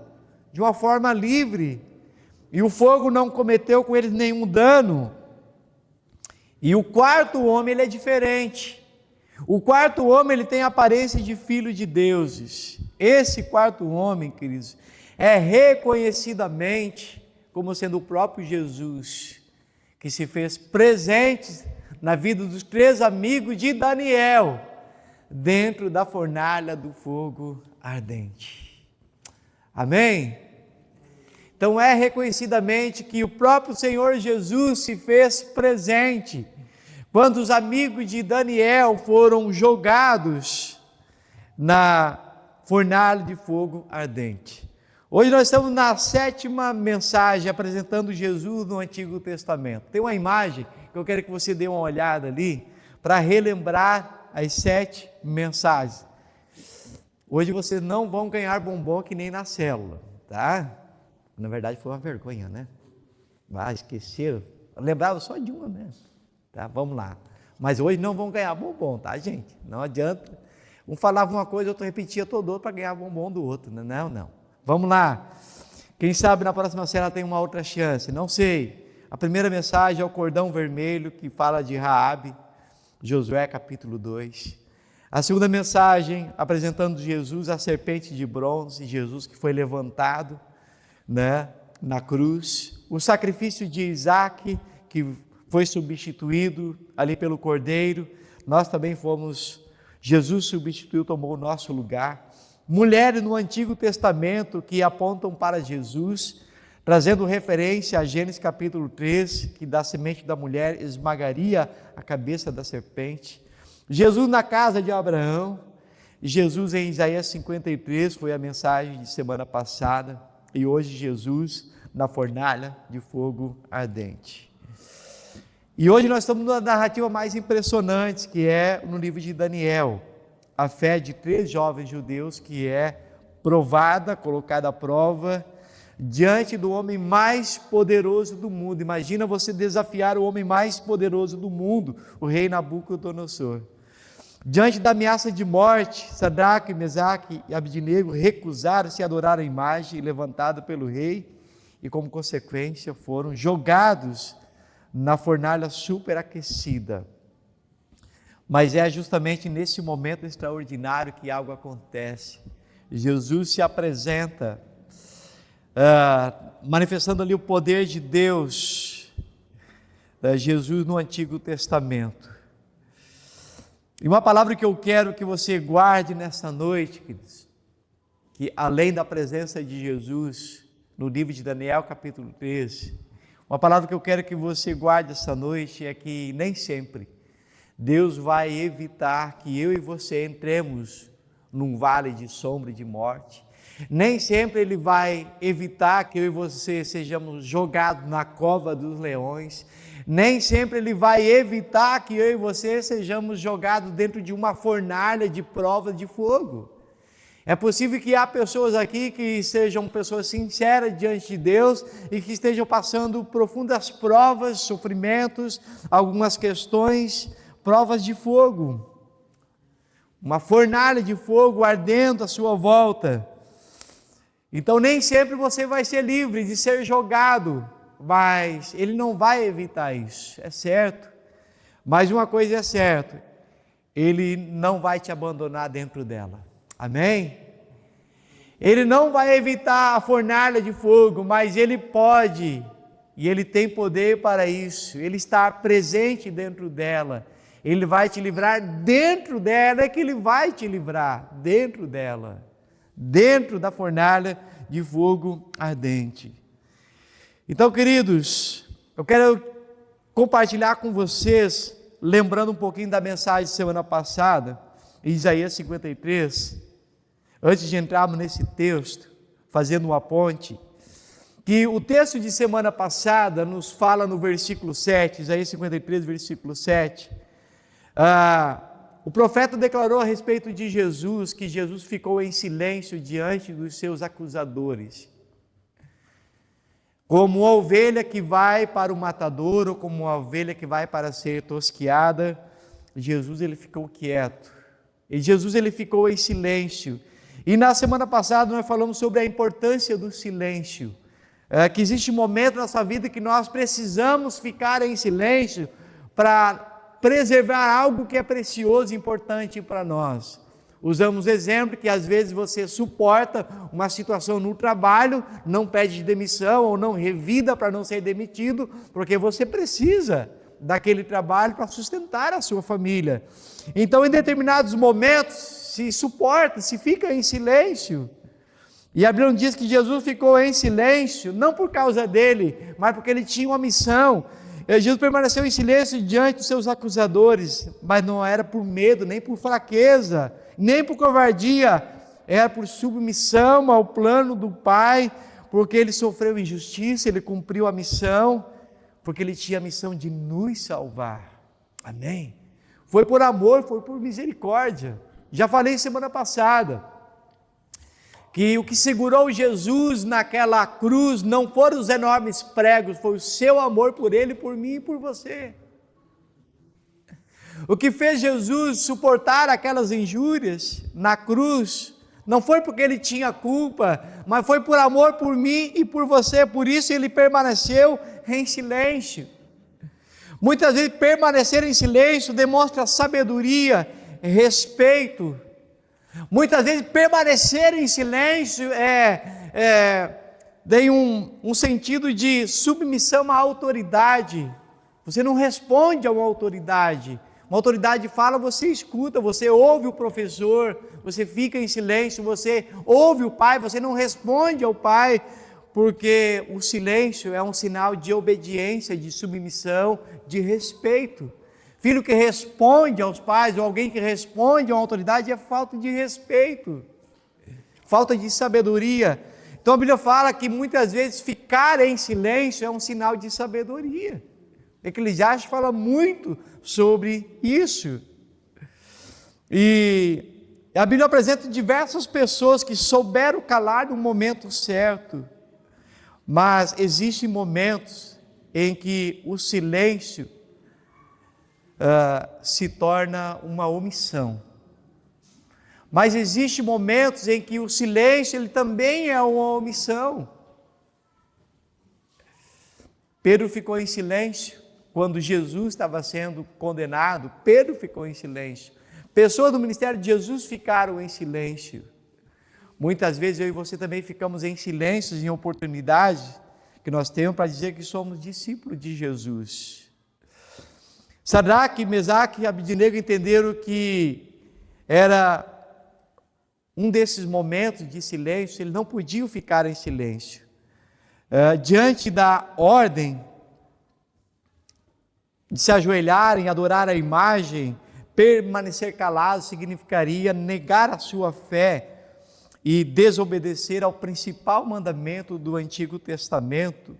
[SPEAKER 5] de uma forma livre, e o fogo não cometeu com eles nenhum dano. E o 4º homem, ele é diferente. O 4º homem, ele tem a aparência de filho de deuses. Esse 4º homem, queridos, é reconhecidamente como sendo o próprio Jesus, que se fez presente na vida dos 3 amigos de Daniel, dentro da fornalha do fogo ardente. Amém? Então é reconhecidamente que o próprio Senhor Jesus se fez presente quando os amigos de Daniel foram jogados na fornalha de fogo ardente. Hoje nós estamos na 7ª mensagem apresentando Jesus no Antigo Testamento. Tem uma imagem que eu quero que você dê uma olhada ali para relembrar as 7 mensagens. Hoje vocês não vão ganhar bombom que nem na célula, tá? Na verdade foi uma vergonha, né? Esqueceram. Lembrava só de uma mesmo. Tá? Vamos lá. Mas hoje não vão ganhar bombom, tá, gente? Não adianta. Um falava uma coisa, outro repetia todo outro para ganhar bombom do outro. Não. Vamos lá. Quem sabe na próxima célula tem uma outra chance. Não sei. A primeira mensagem é o cordão vermelho, que fala de Raabe, Josué capítulo 2. A segunda mensagem, apresentando Jesus, a serpente de bronze, Jesus que foi levantado, né, na cruz. O sacrifício de Isaac, que foi substituído ali pelo Cordeiro. Nós também fomos, Jesus substituiu, tomou o nosso lugar. Mulheres no Antigo Testamento que apontam para Jesus, trazendo referência a Gênesis capítulo 3, que da semente da mulher esmagaria a cabeça da serpente. Jesus na casa de Abraão, Jesus em Isaías 53, foi a mensagem de semana passada, e hoje Jesus na fornalha de fogo ardente. E hoje nós estamos numa narrativa mais impressionante, que é no livro de Daniel, a fé de 3 jovens judeus que é provada, colocada à prova, diante do homem mais poderoso do mundo. Imagina você desafiar o homem mais poderoso do mundo, o rei Nabucodonosor. Diante da ameaça de morte, Sadraque, Mesaque e Abednego recusaram-se a adorar a imagem levantada pelo rei e, como consequência, foram jogados na fornalha superaquecida. Mas é justamente nesse momento extraordinário que algo acontece. Jesus se apresenta, manifestando ali o poder de Deus, Jesus no Antigo Testamento. E uma palavra que eu quero que você guarde nessa noite, queridos, que além da presença de Jesus, no livro de Daniel, capítulo 13, uma palavra que eu quero que você guarde essa noite é que nem sempre Deus vai evitar que eu e você entremos num vale de sombra e de morte. Nem sempre Ele vai evitar que eu e você sejamos jogados na cova dos leões. Nem sempre Ele vai evitar que eu e você sejamos jogados dentro de uma fornalha de prova de fogo. É possível que há pessoas aqui que sejam pessoas sinceras diante de Deus e que estejam passando profundas provas, sofrimentos, algumas questões, provas de fogo. Uma fornalha de fogo ardendo à sua volta. Então nem sempre você vai ser livre de ser jogado, mas Ele não vai evitar isso, é certo. Mas uma coisa é certa, Ele não vai te abandonar dentro dela. Amém? Ele não vai evitar a fornalha de fogo, mas Ele pode e Ele tem poder para isso. Ele está presente dentro dela. Ele vai te livrar dentro dela, é que Ele vai te livrar dentro dela, dentro da fornalha de fogo ardente. Então, queridos, eu quero compartilhar com vocês, lembrando um pouquinho da mensagem de semana passada, em Isaías 53, antes de entrarmos nesse texto, fazendo uma ponte, que o texto de semana passada nos fala no versículo 7, Isaías 53, versículo 7, o profeta declarou a respeito de Jesus, que Jesus ficou em silêncio diante dos seus acusadores. Como uma ovelha que vai para o matadouro, como uma ovelha que vai para ser tosquiada, Jesus ele ficou quieto. E Jesus ele ficou em silêncio. E na semana passada nós falamos sobre a importância do silêncio. Que existe um momento na nossa vida que nós precisamos ficar em silêncio para preservar algo que é precioso e importante para nós. Usamos exemplo que às vezes você suporta uma situação no trabalho, não pede demissão ou não revida para não ser demitido, porque você precisa daquele trabalho para sustentar a sua família. Então, em determinados momentos, se suporta, se fica em silêncio. E a Bíblia diz que Jesus ficou em silêncio, não por causa dele, mas porque ele tinha uma missão. Jesus permaneceu em silêncio diante dos seus acusadores, mas não era por medo, nem por fraqueza, nem por covardia, era por submissão ao plano do Pai, porque ele sofreu injustiça, ele cumpriu a missão, porque ele tinha a missão de nos salvar. Amém? Foi por amor, foi por misericórdia. Já falei semana passada que o que segurou Jesus naquela cruz não foram os enormes pregos, foi o seu amor por ele, por mim e por você. O que fez Jesus suportar aquelas injúrias na cruz não foi porque ele tinha culpa, mas foi por amor por mim e por você. Por isso ele permaneceu em silêncio. Muitas vezes permanecer em silêncio demonstra sabedoria, respeito. Muitas vezes permanecer em silêncio tem um sentido de submissão à autoridade. Você não responde a uma autoridade. Uma autoridade fala, você escuta, você ouve o professor, você fica em silêncio, você ouve o pai, você não responde ao pai, porque o silêncio é um sinal de obediência, de submissão, de respeito. Filho que responde aos pais, ou alguém que responde a uma autoridade, é falta de respeito, falta de sabedoria. Então a Bíblia fala que muitas vezes ficar em silêncio é um sinal de sabedoria. Eclesiastes fala muito sobre isso. E a Bíblia apresenta diversas pessoas que souberam calar no momento certo, mas existem momentos em que o silêncio se torna uma omissão. Mas existem momentos em que o silêncio ele também é uma omissão. Pedro ficou em silêncio quando Jesus estava sendo condenado. Pedro ficou em silêncio. Pessoas do ministério de Jesus ficaram em silêncio. Muitas vezes eu e você também ficamos em silêncio em oportunidades que nós temos para dizer que somos discípulos de Jesus. Sadraque, Mesaque e Abednego entenderam que era um desses momentos de silêncio, eles não podiam ficar em silêncio. Diante da ordem de se ajoelharem, adorar a imagem, permanecer calado significaria negar a sua fé e desobedecer ao principal mandamento do Antigo Testamento,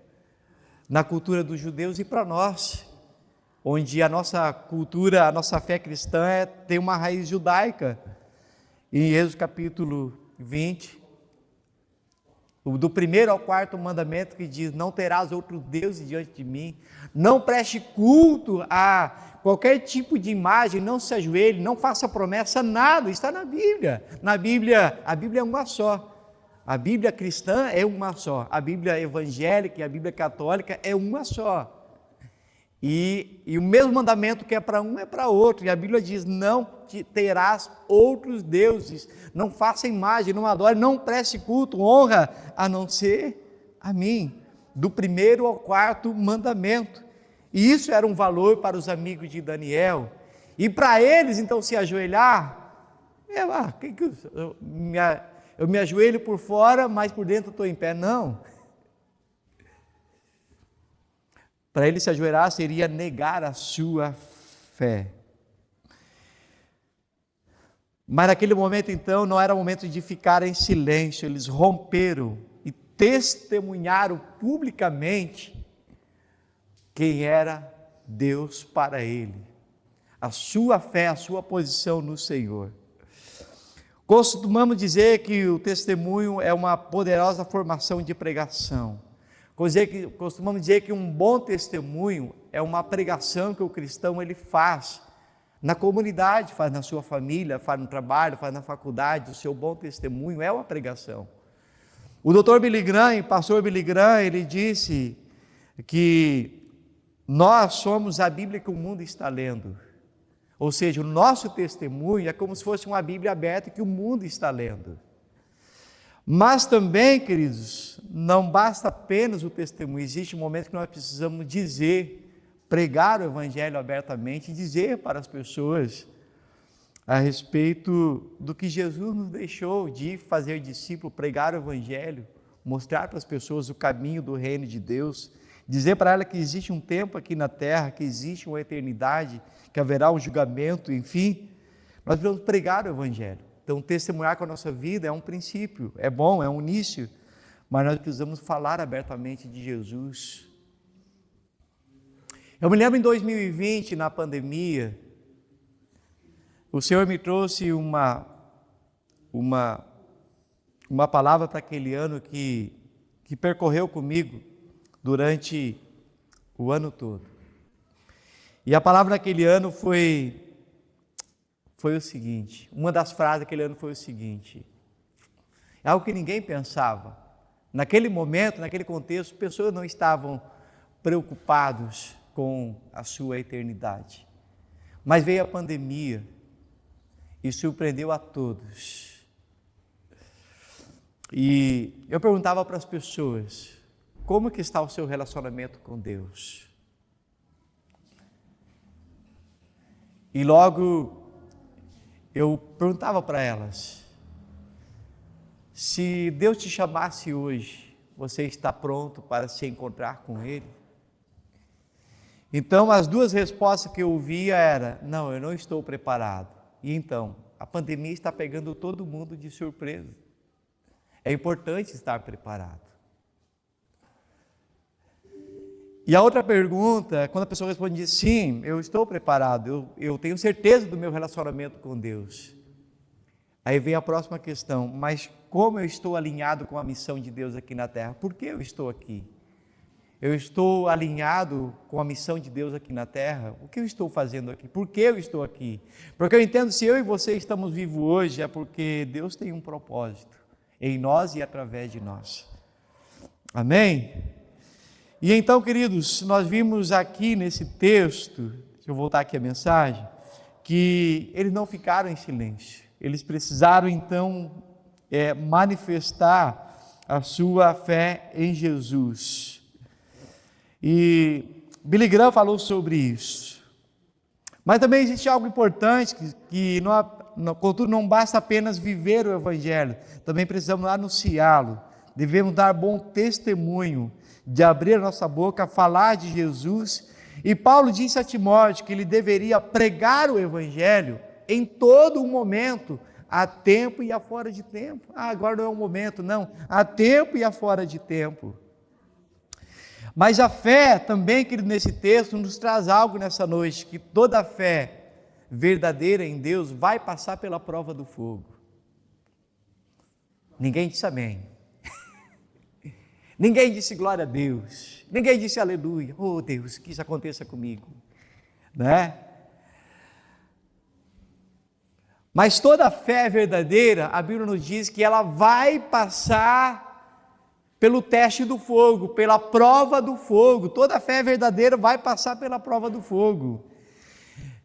[SPEAKER 5] na cultura dos judeus e para nós, onde a nossa cultura, a nossa fé cristã tem uma raiz judaica. Em Êxodo capítulo 20, do 1º ao 4º mandamento, que diz: não terás outros deuses diante de mim, não preste culto a qualquer tipo de imagem, não se ajoelhe, não faça promessa, nada, está na Bíblia. Na Bíblia, a Bíblia é uma só, a Bíblia cristã é uma só, a Bíblia evangélica e a Bíblia católica é uma só. E o mesmo mandamento que é para um é para outro, e a Bíblia diz: não terás outros deuses, não faça imagem, não adore, não preste culto, honra, a não ser a mim. do 1º ao 4º mandamento. E isso era um valor para os amigos de Daniel. E para eles, então, se ajoelhar, eu me ajoelho por fora, mas por dentro estou em pé. Não. Para eles se ajoelhar seria negar a sua fé. Mas naquele momento, então, não era momento de ficar em silêncio. Eles romperam e testemunharam publicamente quem era Deus para ele, a sua fé, a sua posição no Senhor. Costumamos dizer que o testemunho é uma poderosa formação de pregação. Costumamos dizer que um bom testemunho é uma pregação que o cristão ele faz na comunidade, faz na sua família, faz no trabalho, faz na faculdade. O seu bom testemunho é uma pregação. O Dr. Billy Graham, pastor Billy Graham, ele disse que nós somos a Bíblia que o mundo está lendo. Ou seja, o nosso testemunho é como se fosse uma Bíblia aberta que o mundo está lendo. Mas também, queridos, não basta apenas o testemunho. Existe um momento que nós precisamos pregar o Evangelho abertamente, dizer para as pessoas a respeito do que Jesus nos deixou de fazer discípulo, pregar o Evangelho, mostrar para as pessoas o caminho do reino de Deus, dizer para ela que existe um tempo aqui na terra, que existe uma eternidade, que haverá um julgamento, enfim. Nós devemos pregar o Evangelho. Então, testemunhar com a nossa vida é um princípio, é bom, é um início, mas nós precisamos falar abertamente de Jesus. Eu me lembro em 2020, na pandemia, o Senhor me trouxe uma palavra para aquele ano que percorreu comigo durante o ano todo. E a palavra naquele ano foi o seguinte, uma das frases daquele ano foi o seguinte, é algo que ninguém pensava. Naquele momento, naquele contexto, pessoas não estavam preocupadas com a sua eternidade. Mas veio a pandemia e surpreendeu a todos. E eu perguntava para as pessoas, como que está o seu relacionamento com Deus? E logo eu perguntava para elas, se Deus te chamasse hoje, você está pronto para se encontrar com Ele? Então as duas respostas que eu ouvia era, não, eu não estou preparado. E então, a pandemia está pegando todo mundo de surpresa. É importante estar preparado. E a outra pergunta, quando a pessoa responde, sim, eu estou preparado, eu tenho certeza do meu relacionamento com Deus. Aí vem a próxima questão, mas como eu estou alinhado com a missão de Deus aqui na terra? Por que eu estou aqui? Eu estou alinhado com a missão de Deus aqui na terra? O que eu estou fazendo aqui? Por que eu estou aqui? Porque eu entendo, se eu e você estamos vivos hoje, é porque Deus tem um propósito em nós e através de nós. Amém? E então, queridos, nós vimos aqui nesse texto, deixa eu voltar aqui a mensagem, que eles não ficaram em silêncio. Eles precisaram, então, manifestar a sua fé em Jesus. E Billy Graham falou sobre isso. Mas também existe algo importante, que contudo não basta apenas viver o Evangelho, também precisamos anunciá-lo. Devemos dar bom testemunho, de abrir a nossa boca, falar de Jesus. E Paulo disse a Timóteo que ele deveria pregar o Evangelho em todo o momento, a tempo e a fora de tempo. Agora não é o momento, não. A tempo e a fora de tempo. Mas a fé também, querido, nesse texto, nos traz algo nessa noite, que toda fé verdadeira em Deus vai passar pela prova do fogo. Ninguém disse amém. Ninguém disse glória a Deus. Ninguém disse aleluia. Oh Deus, que isso aconteça comigo. Né? Mas toda fé verdadeira, a Bíblia nos diz que ela vai passar pelo teste do fogo, pela prova do fogo. Toda fé verdadeira vai passar pela prova do fogo.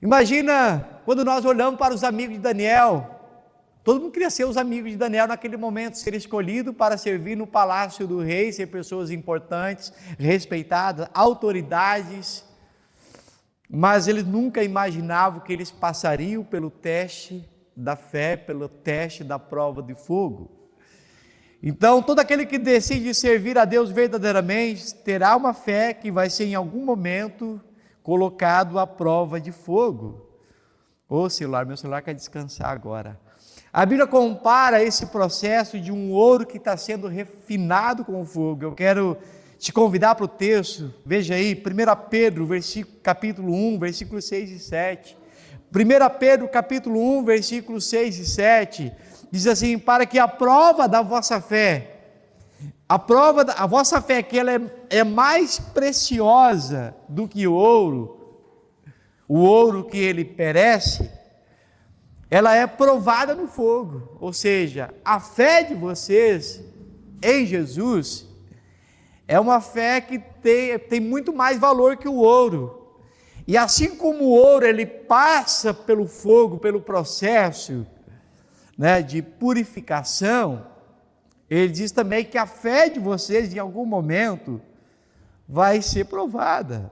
[SPEAKER 5] Imagina quando nós olhamos para os amigos de Daniel, Todo mundo queria ser os amigos de Daniel naquele momento, ser escolhido para servir no palácio do rei, ser pessoas importantes, respeitadas, autoridades, mas eles nunca imaginavam que eles passariam pelo teste da fé, pelo teste da prova de fogo. Então, todo aquele que decide servir a Deus verdadeiramente, terá uma fé que vai ser em algum momento colocado à prova de fogo. Ô celular, meu celular quer descansar agora. A Bíblia compara esse processo de um ouro que está sendo refinado com o fogo. Eu quero te convidar para o texto, veja aí, 1 Pedro, capítulo 1, versículos 6 e 7. 1 Pedro, capítulo 1, versículos 6 e 7, diz assim: para que a prova da vossa fé, a vossa fé, que ela é mais preciosa do que o ouro que ele perece, ela é provada no fogo. Ou seja, a fé de vocês em Jesus é uma fé que tem muito mais valor que o ouro. E assim como o ouro ele passa pelo fogo, pelo processo, né, de purificação, ele diz também que a fé de vocês em algum momento vai ser provada.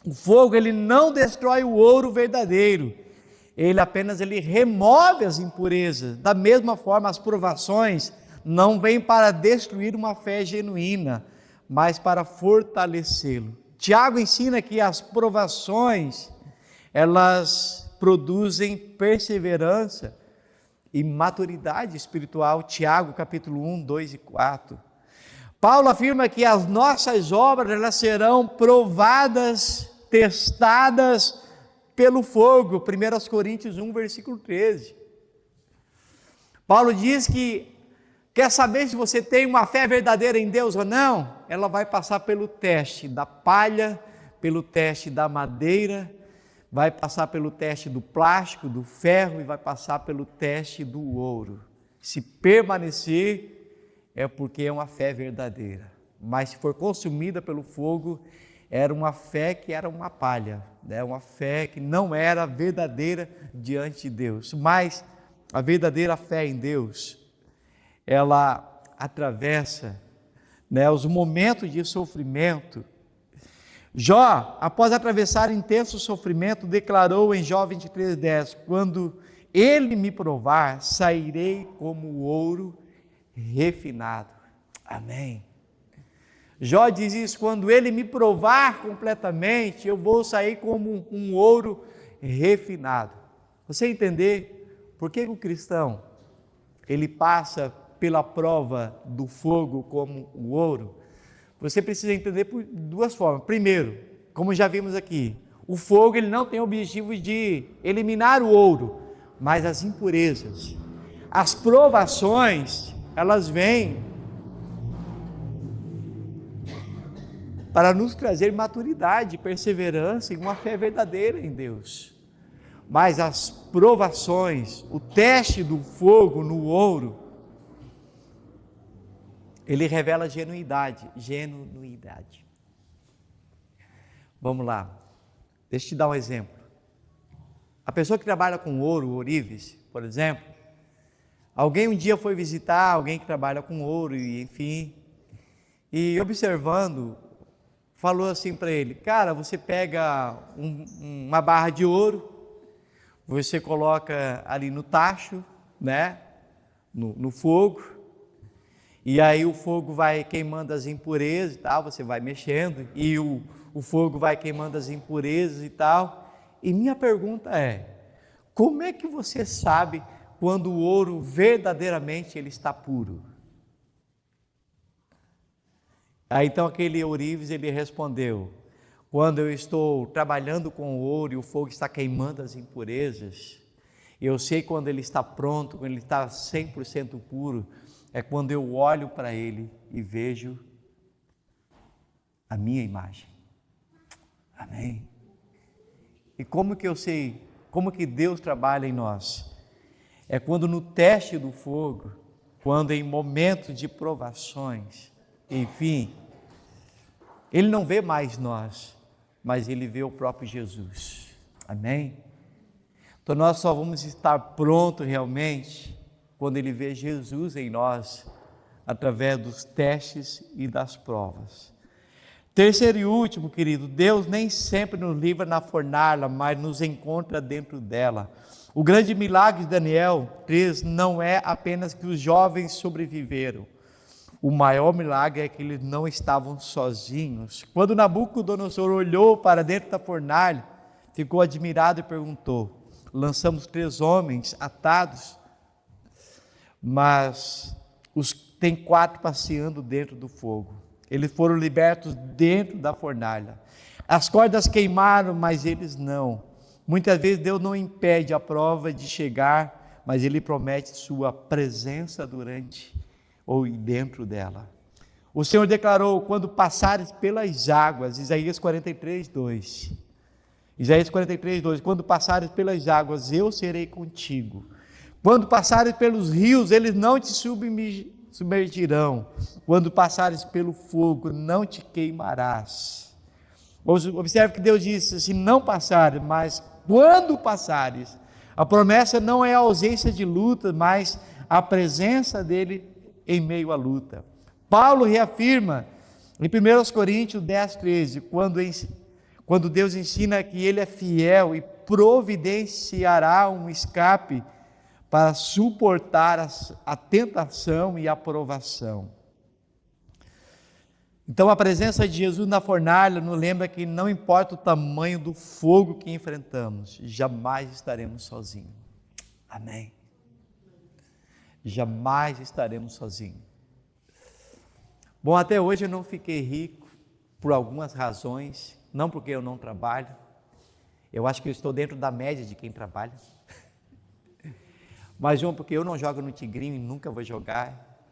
[SPEAKER 5] O fogo ele não destrói o ouro verdadeiro, ele apenas remove as impurezas. Da mesma forma, as provações não vêm para destruir uma fé genuína, mas para fortalecê-lo. Tiago ensina que as provações, elas produzem perseverança e maturidade espiritual. Tiago capítulo 1, 2 e 4. Paulo afirma que as nossas obras, elas provadas, testadas pelo fogo. 1 Coríntios 1, versículo 13. Paulo diz que quer saber se você tem uma fé verdadeira em Deus ou não? Ela vai passar pelo teste da palha, pelo teste da madeira, vai passar pelo teste do plástico, do ferro e vai passar pelo teste do ouro. Se permanecer, é porque é uma fé verdadeira. Mas se for consumida pelo fogo, era uma fé que era uma palha, né? Uma fé que não era verdadeira diante de Deus. Mas a verdadeira fé em Deus, ela atravessa, né, os momentos de sofrimento. Jó, após atravessar intenso sofrimento, declarou em Jó 23:10: quando ele me provar, sairei como ouro refinado. Amém. Jó diz isso: quando ele me provar completamente, eu vou sair como um ouro refinado. Você entender por que o cristão ele passa pela prova do fogo como o ouro? Você precisa entender por duas formas. Primeiro, como já vimos aqui, o fogo ele não tem o objetivo de eliminar o ouro, mas as impurezas. As provações, elas vêm para nos trazer maturidade, perseverança e uma fé verdadeira em Deus. Mas as provações, o teste do fogo no ouro, ele revela genuidade. Vamos lá, deixa eu te dar um exemplo. A pessoa que trabalha com ouro, ourives, por exemplo, alguém um dia foi visitar alguém que trabalha com ouro, e enfim, e observando, falou assim para ele: cara, você pega uma barra de ouro, você coloca ali no tacho, né, no fogo, e aí o fogo vai queimando as impurezas e tal, você vai mexendo, e o fogo vai queimando as impurezas e tal. E minha pergunta é: como é que você sabe quando o ouro verdadeiramente ele está puro? Aí então aquele ourives ele respondeu: quando eu estou trabalhando com o ouro e o fogo está queimando as impurezas, eu sei quando ele está pronto, quando ele está 100% puro, é quando eu olho para ele e vejo a minha imagem. Amém? E como que eu sei, como que Deus trabalha em nós? É quando no teste do fogo, quando em momentos de provações, enfim, Ele não vê mais nós, mas Ele vê o próprio Jesus. Amém? Então nós só vamos estar prontos realmente quando ele vê Jesus em nós, através dos testes e das provas. Terceiro e último, querido, Deus nem sempre nos livra na fornalha, mas nos encontra dentro dela. O grande milagre de Daniel 3 não é apenas que os jovens sobreviveram. O maior milagre é que eles não estavam sozinhos. Quando Nabucodonosor olhou para dentro da fornalha, ficou admirado e perguntou: lançamos 3 homens atados, mas tem 4 passeando dentro do fogo. Eles foram libertos dentro da fornalha. As cordas queimaram, mas eles não. Muitas vezes Deus não impede a prova de chegar, mas Ele promete sua presença durante ou dentro dela. O Senhor declarou: quando passares pelas águas, Isaías 43, 2. Isaías 43, 2. Quando passares pelas águas, eu serei contigo. Quando passares pelos rios, eles não te submergirão. Quando passares pelo fogo, não te queimarás. Observe que Deus disse: se não passares, mas quando passares. A promessa não é a ausência de luta, mas a presença dele em meio à luta. Paulo reafirma em 1 Coríntios 10, 13, quando Deus ensina que ele é fiel e providenciará um escape para suportar a tentação e a provação. Então a presença de Jesus na fornalha nos lembra que não importa o tamanho do fogo que enfrentamos, jamais estaremos sozinhos. Amém. Jamais estaremos sozinhos. Bom, até hoje eu não fiquei rico por algumas razões, não porque eu não trabalho. Eu acho que eu estou dentro da média de quem trabalha. Mas porque eu não jogo no Tigrinho e nunca vou jogar.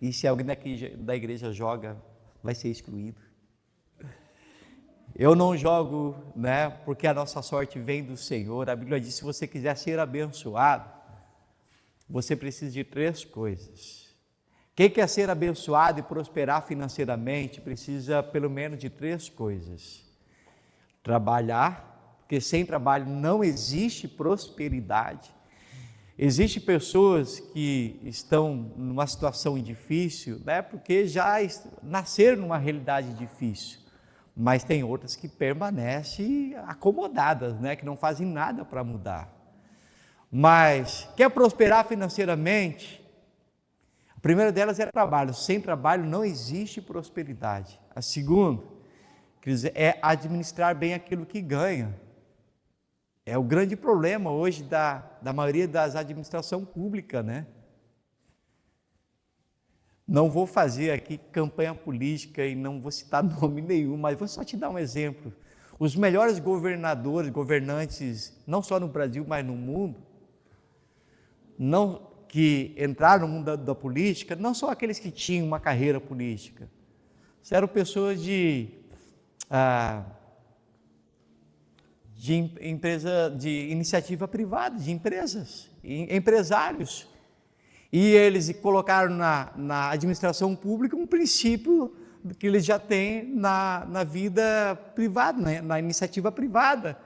[SPEAKER 5] E se alguém daqui da igreja joga, vai ser excluído. Eu não jogo, porque a nossa sorte vem do Senhor. A Bíblia diz: se você quiser ser abençoado, você precisa de 3 coisas. Quem quer ser abençoado e prosperar financeiramente, precisa pelo menos de 3 coisas. Trabalhar, porque sem trabalho não existe prosperidade. Existem pessoas que estão numa situação difícil, porque já nasceram numa realidade difícil, mas tem outras que permanecem acomodadas, que não fazem nada para mudar. Mas quer prosperar financeiramente? A primeira delas é trabalho. Sem trabalho não existe prosperidade. A segunda é administrar bem aquilo que ganha. É o grande problema hoje da maioria das administrações públicas, Não vou fazer aqui campanha política e não vou citar nome nenhum, mas vou só te dar um exemplo. Os melhores governantes, não só no Brasil, mas no mundo, que entraram no mundo da política, não são aqueles que tinham uma carreira política. Eram pessoas de iniciativa privada, de empresas, empresários. E eles colocaram na administração pública um princípio que eles já têm na vida privada, na iniciativa privada,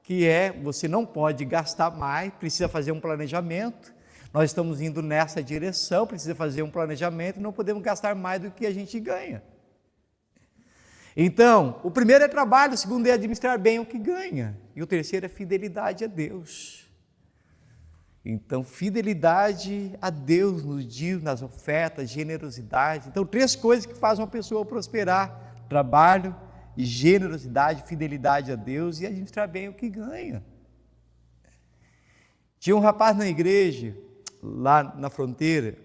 [SPEAKER 5] que é: você não pode gastar mais, precisa fazer um planejamento. Nós estamos indo nessa direção, precisa fazer um planejamento, não podemos gastar mais do que a gente ganha. Então, o primeiro é trabalho, o segundo é administrar bem o que ganha, e o terceiro é fidelidade a Deus. Então, fidelidade a Deus nos dias, nas ofertas, generosidade. Então, 3 coisas que fazem uma pessoa prosperar: trabalho, generosidade, fidelidade a Deus e administrar bem o que ganha. Tinha um rapaz na igreja, lá na fronteira,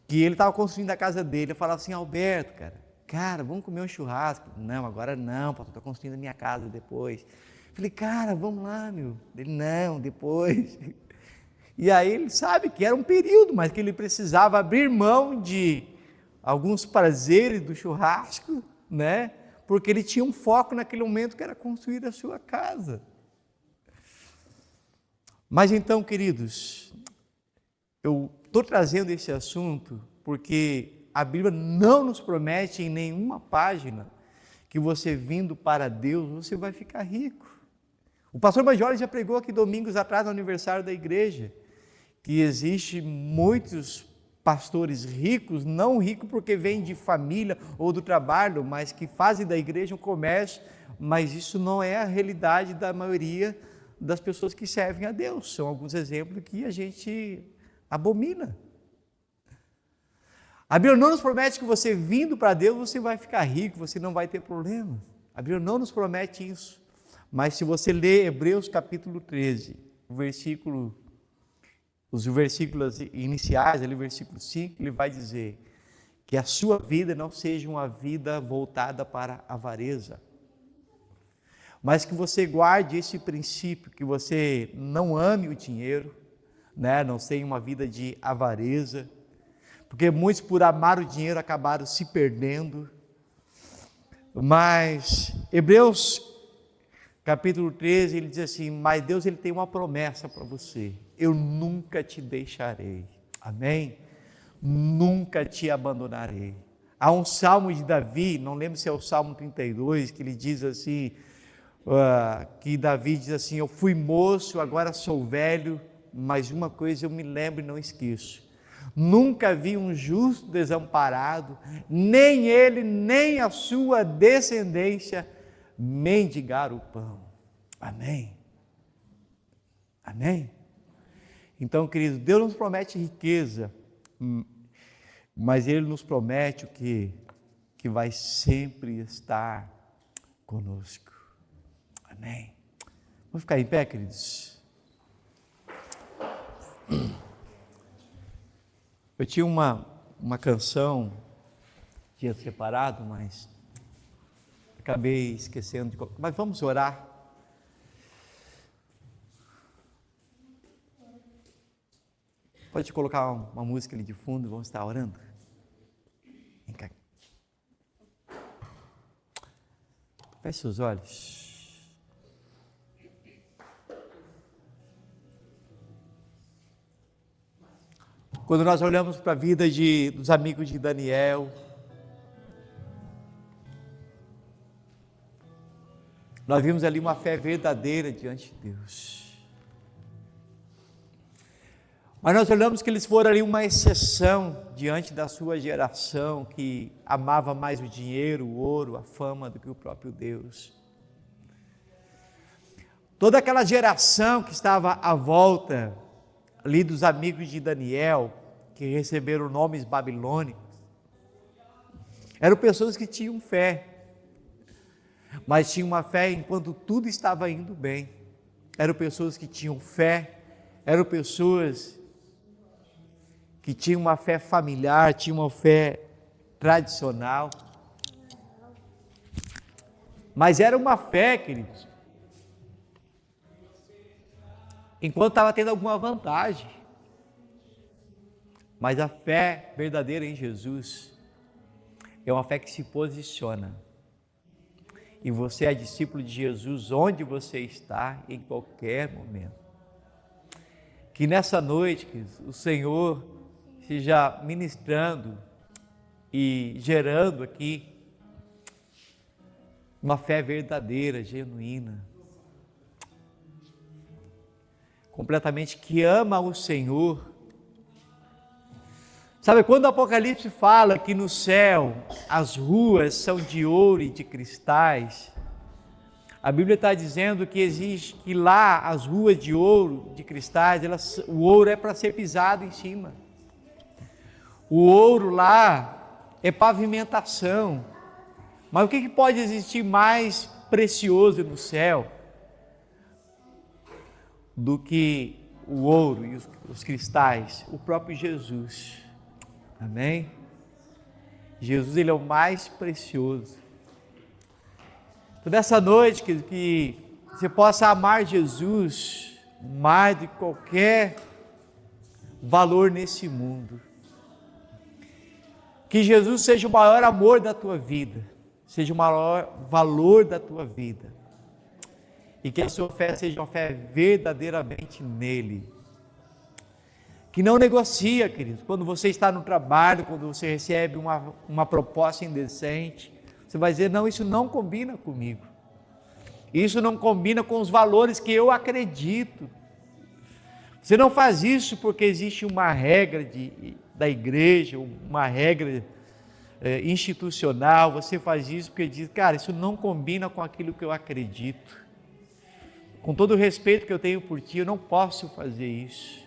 [SPEAKER 5] que ele estava construindo a casa dele. Eu falava assim: Alberto, cara, vamos comer um churrasco. Não, agora não, pastor, estou construindo a minha casa depois. Falei: cara, vamos lá, meu. Ele: não, depois. E aí ele sabe que era um período, mas que ele precisava abrir mão de alguns prazeres do churrasco, porque ele tinha um foco naquele momento, que era construir a sua casa. Mas então, queridos, eu estou trazendo esse assunto porque a Bíblia não nos promete em nenhuma página que você vindo para Deus, você vai ficar rico. O pastor Major já pregou aqui domingos atrás, no aniversário da igreja, que existe muitos pastores ricos, não ricos porque vêm de família ou do trabalho, mas que fazem da igreja um comércio, mas isso não é a realidade da maioria das pessoas que servem a Deus. São alguns exemplos que a gente abomina. A Bíblia não nos promete que você vindo para Deus, você vai ficar rico, você não vai ter problema. A Bíblia não nos promete isso. Mas se você ler Hebreus capítulo 13, os versículos iniciais, ali versículo 5, ele vai dizer que a sua vida não seja uma vida voltada para a avareza, mas que você guarde esse princípio, que você não ame o dinheiro, né? Não tenha uma vida de avareza, porque muitos por amar o dinheiro acabaram se perdendo. Mas Hebreus capítulo 13, ele diz assim, mas Deus ele tem uma promessa para você, eu nunca te deixarei, amém? Nunca te abandonarei. Há um salmo de Davi, não lembro se é o Salmo 32, que ele diz assim, que Davi diz assim, eu fui moço, agora sou velho, mas uma coisa eu me lembro e não esqueço, nunca vi um justo desamparado, nem ele, nem a sua descendência mendigar o pão. Amém? Amém? Então, querido, Deus nos promete riqueza, mas Ele nos promete o quê? Que vai sempre estar conosco. Amém? Vamos ficar em pé, queridos? Eu tinha uma canção, tinha separado, mas acabei esquecendo de colocar. Mas vamos orar. Pode colocar uma música ali de fundo, vamos estar orando. Vem cá. Feche seus olhos. Quando nós olhamos para a vida dos amigos de Daniel, nós vimos ali uma fé verdadeira diante de Deus. Mas nós olhamos que eles foram ali uma exceção diante da sua geração, que amava mais o dinheiro, o ouro, a fama do que o próprio Deus. Toda aquela geração que estava à volta ali dos amigos de Daniel, que receberam nomes babilônicos, eram pessoas que tinham fé, mas tinham uma fé enquanto tudo estava indo bem. Eram pessoas que tinham fé, eram pessoas que tinham uma fé familiar, tinham uma fé tradicional. Mas era uma fé, queridos, enquanto estava tendo alguma vantagem. Mas a fé verdadeira em Jesus é uma fé que se posiciona. E você é discípulo de Jesus onde você está, em qualquer momento. Que nessa noite, queridos, o Senhor seja ministrando e gerando aqui uma fé verdadeira, genuína, completamente que ama o Senhor. Sabe, quando o Apocalipse fala que no céu as ruas são de ouro e de cristais, a Bíblia está dizendo que existe, que lá as ruas de ouro, de cristais, o ouro é para ser pisado em cima. O ouro lá é pavimentação. Mas o que pode existir mais precioso no céu do que o ouro e os cristais? O próprio Jesus. Amém? Jesus, ele é o mais precioso. Então, nessa noite, que você possa amar Jesus mais de qualquer valor nesse mundo. Que Jesus seja o maior amor da tua vida, seja o maior valor da tua vida. E que a sua fé seja uma fé verdadeiramente nele. Que não negocia, queridos, quando você está no trabalho, quando você recebe uma proposta indecente, você vai dizer, não, isso não combina comigo. Isso não combina com os valores que eu acredito. Você não faz isso porque existe uma regra da igreja, uma regra institucional. Você faz isso porque diz, cara, isso não combina com aquilo que eu acredito. Com todo o respeito que eu tenho por ti, eu não posso fazer isso.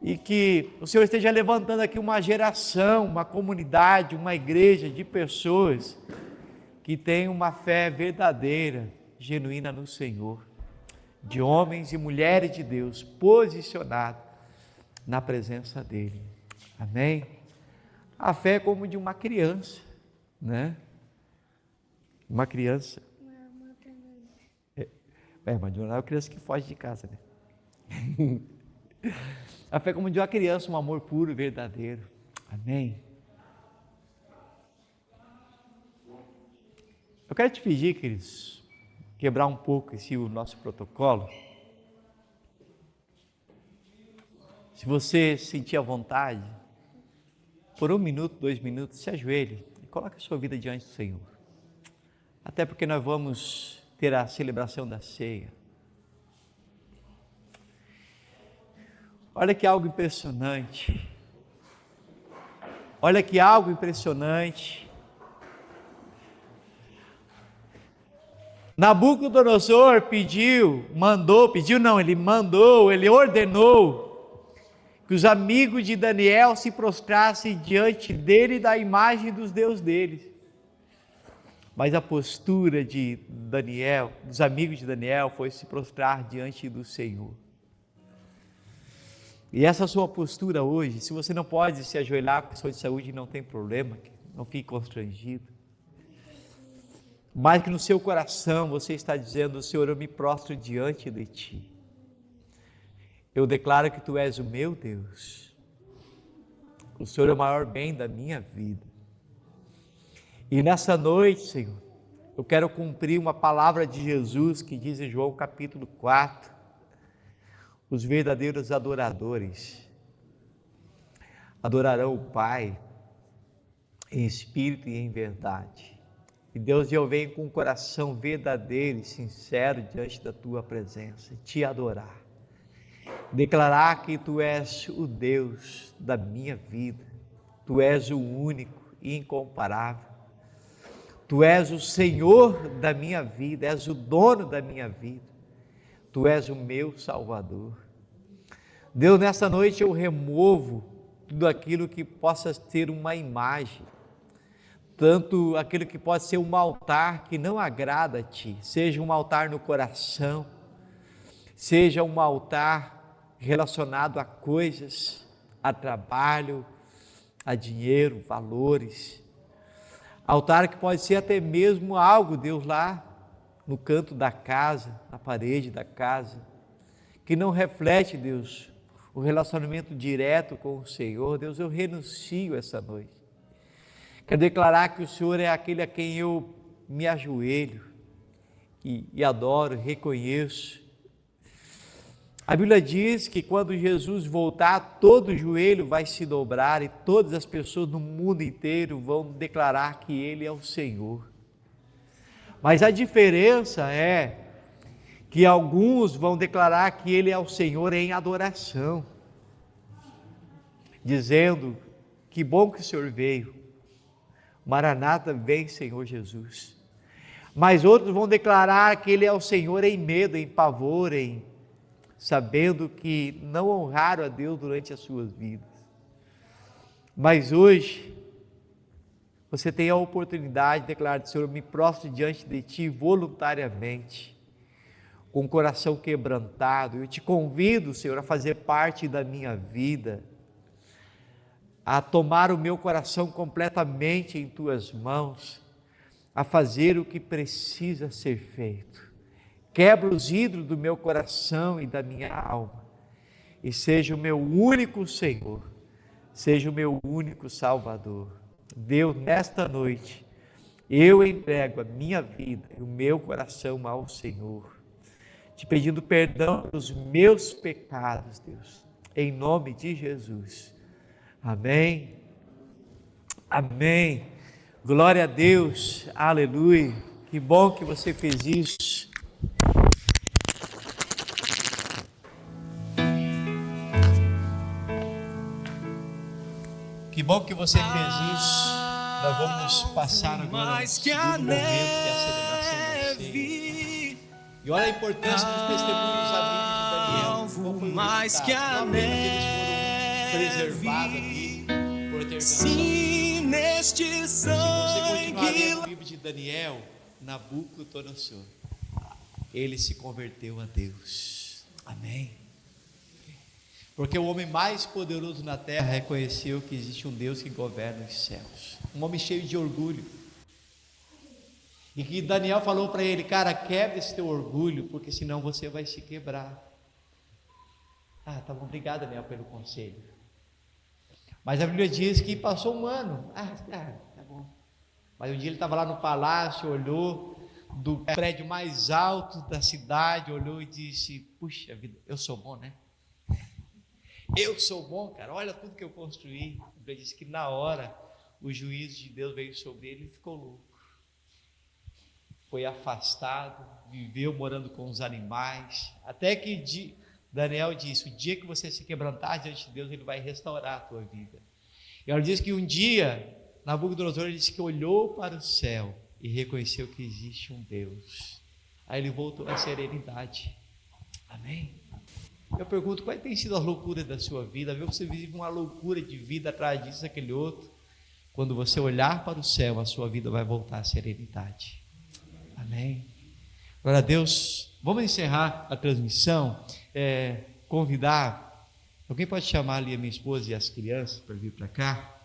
[SPEAKER 5] E que o Senhor esteja levantando aqui uma geração, uma comunidade, uma igreja de pessoas que têm uma fé verdadeira, genuína no Senhor, de homens e mulheres de Deus posicionados na presença dEle. Amém? A fé é como de uma criança, né? Uma criança. Mas não é uma criança que foge de casa, né? A fé é como de uma criança, um amor puro e verdadeiro. Amém? Eu quero te pedir, queridos, quebrar um pouco o nosso protocolo. Se você sentir a vontade, por 1 minuto, 2 minutos, se ajoelhe e coloque a sua vida diante do Senhor. Até porque nós vamos ter a celebração da ceia. Olha que algo impressionante. Olha que algo impressionante. Nabucodonosor ele ordenou que os amigos de Daniel se prostrassem diante dele e da imagem dos deuses deles. Mas a postura de Daniel, dos amigos de Daniel, foi se prostrar diante do Senhor. E essa sua postura hoje, se você não pode se ajoelhar com questão de saúde, não tem problema, não fique constrangido. Mas que no seu coração você está dizendo, Senhor, eu me prostro diante de Ti. Eu declaro que Tu és o meu Deus. O Senhor é o maior bem da minha vida. E nessa noite, Senhor, eu quero cumprir uma palavra de Jesus que diz em João capítulo 4, os verdadeiros adoradores adorarão o Pai em espírito e em verdade. E Deus, eu venho com um coração verdadeiro e sincero diante da Tua presença, te adorar, declarar que Tu és o Deus da minha vida, Tu és o único e incomparável, Tu és o Senhor da minha vida, és o dono da minha vida, Tu és o meu Salvador. Deus, nessa noite eu removo tudo aquilo que possa ter uma imagem, tanto aquilo que pode ser um altar que não agrada a Ti, seja um altar no coração, seja um altar relacionado a coisas, a trabalho, a dinheiro, valores, altar que pode ser até mesmo algo, Deus, lá no canto da casa, na parede da casa, que não reflete, Deus, o relacionamento direto com o Senhor. Deus, eu renuncio essa noite. Quero declarar que o Senhor é aquele a quem eu me ajoelho e adoro, reconheço. A Bíblia diz que quando Jesus voltar, todo joelho vai se dobrar e todas as pessoas do mundo inteiro vão declarar que Ele é o Senhor. Mas a diferença é que alguns vão declarar que Ele é o Senhor em adoração, dizendo, que bom que o Senhor veio, Maranata, vem Senhor Jesus. Mas outros vão declarar que Ele é o Senhor em medo, em pavor, sabendo que não honraram a Deus durante as suas vidas. Mas hoje, você tem a oportunidade de declarar, Senhor, eu me prostro diante de Ti voluntariamente, com o coração quebrantado. Eu te convido, Senhor, a fazer parte da minha vida, a tomar o meu coração completamente em Tuas mãos, a fazer o que precisa ser feito. Quebra os ídolos do meu coração e da minha alma, e seja o meu único Senhor, seja o meu único Salvador. Deus, nesta noite, eu entrego a minha vida e o meu coração ao Senhor, te pedindo perdão pelos meus pecados, Deus, em nome de Jesus. Amém. Amém. Glória a Deus. Aleluia. Que bom que você fez isso.
[SPEAKER 2] Que bom que você fez isso. Nós vamos passar agora no segundo momento, que é a celebração da ceia. E olha a importância dos testemunhos amigos de Daniel. Qual foi o resultado? Não apenas eles foram preservados aqui por intervenção. Se você continuar lendo o livro de Daniel, Nabucodonosor, ele se converteu a Deus. Amém. Porque o homem mais poderoso na terra reconheceu que existe um Deus que governa os céus. Um homem cheio de orgulho. E que Daniel falou para ele: cara, quebra esse teu orgulho, porque senão você vai se quebrar. Ah, tá bom, obrigado, Daniel, pelo conselho. Mas a Bíblia diz que passou um ano. Tá bom. Mas um dia ele estava lá no palácio, olhou do prédio mais alto da cidade, olhou e disse: puxa vida, eu sou bom, né? Eu sou bom, cara, olha tudo que eu construí. A Bíblia diz que na hora o juízo de Deus veio sobre ele e ficou louco. Foi afastado, viveu morando com os animais, até que Daniel disse: o dia que você se quebrantar diante de Deus, ele vai restaurar a tua vida. E ela diz que um dia Nabucodonosor disse que olhou para o céu e reconheceu que existe um Deus. Aí ele voltou à serenidade. Amém? Eu pergunto, quais têm sido as loucuras da sua vida? Você vive uma loucura de vida atrás disso, aquele outro. Quando você olhar para o céu, a sua vida vai voltar à serenidade. Amém? Glória a Deus. Vamos encerrar a transmissão. Convidar, alguém pode chamar ali a minha esposa e as crianças para vir para cá?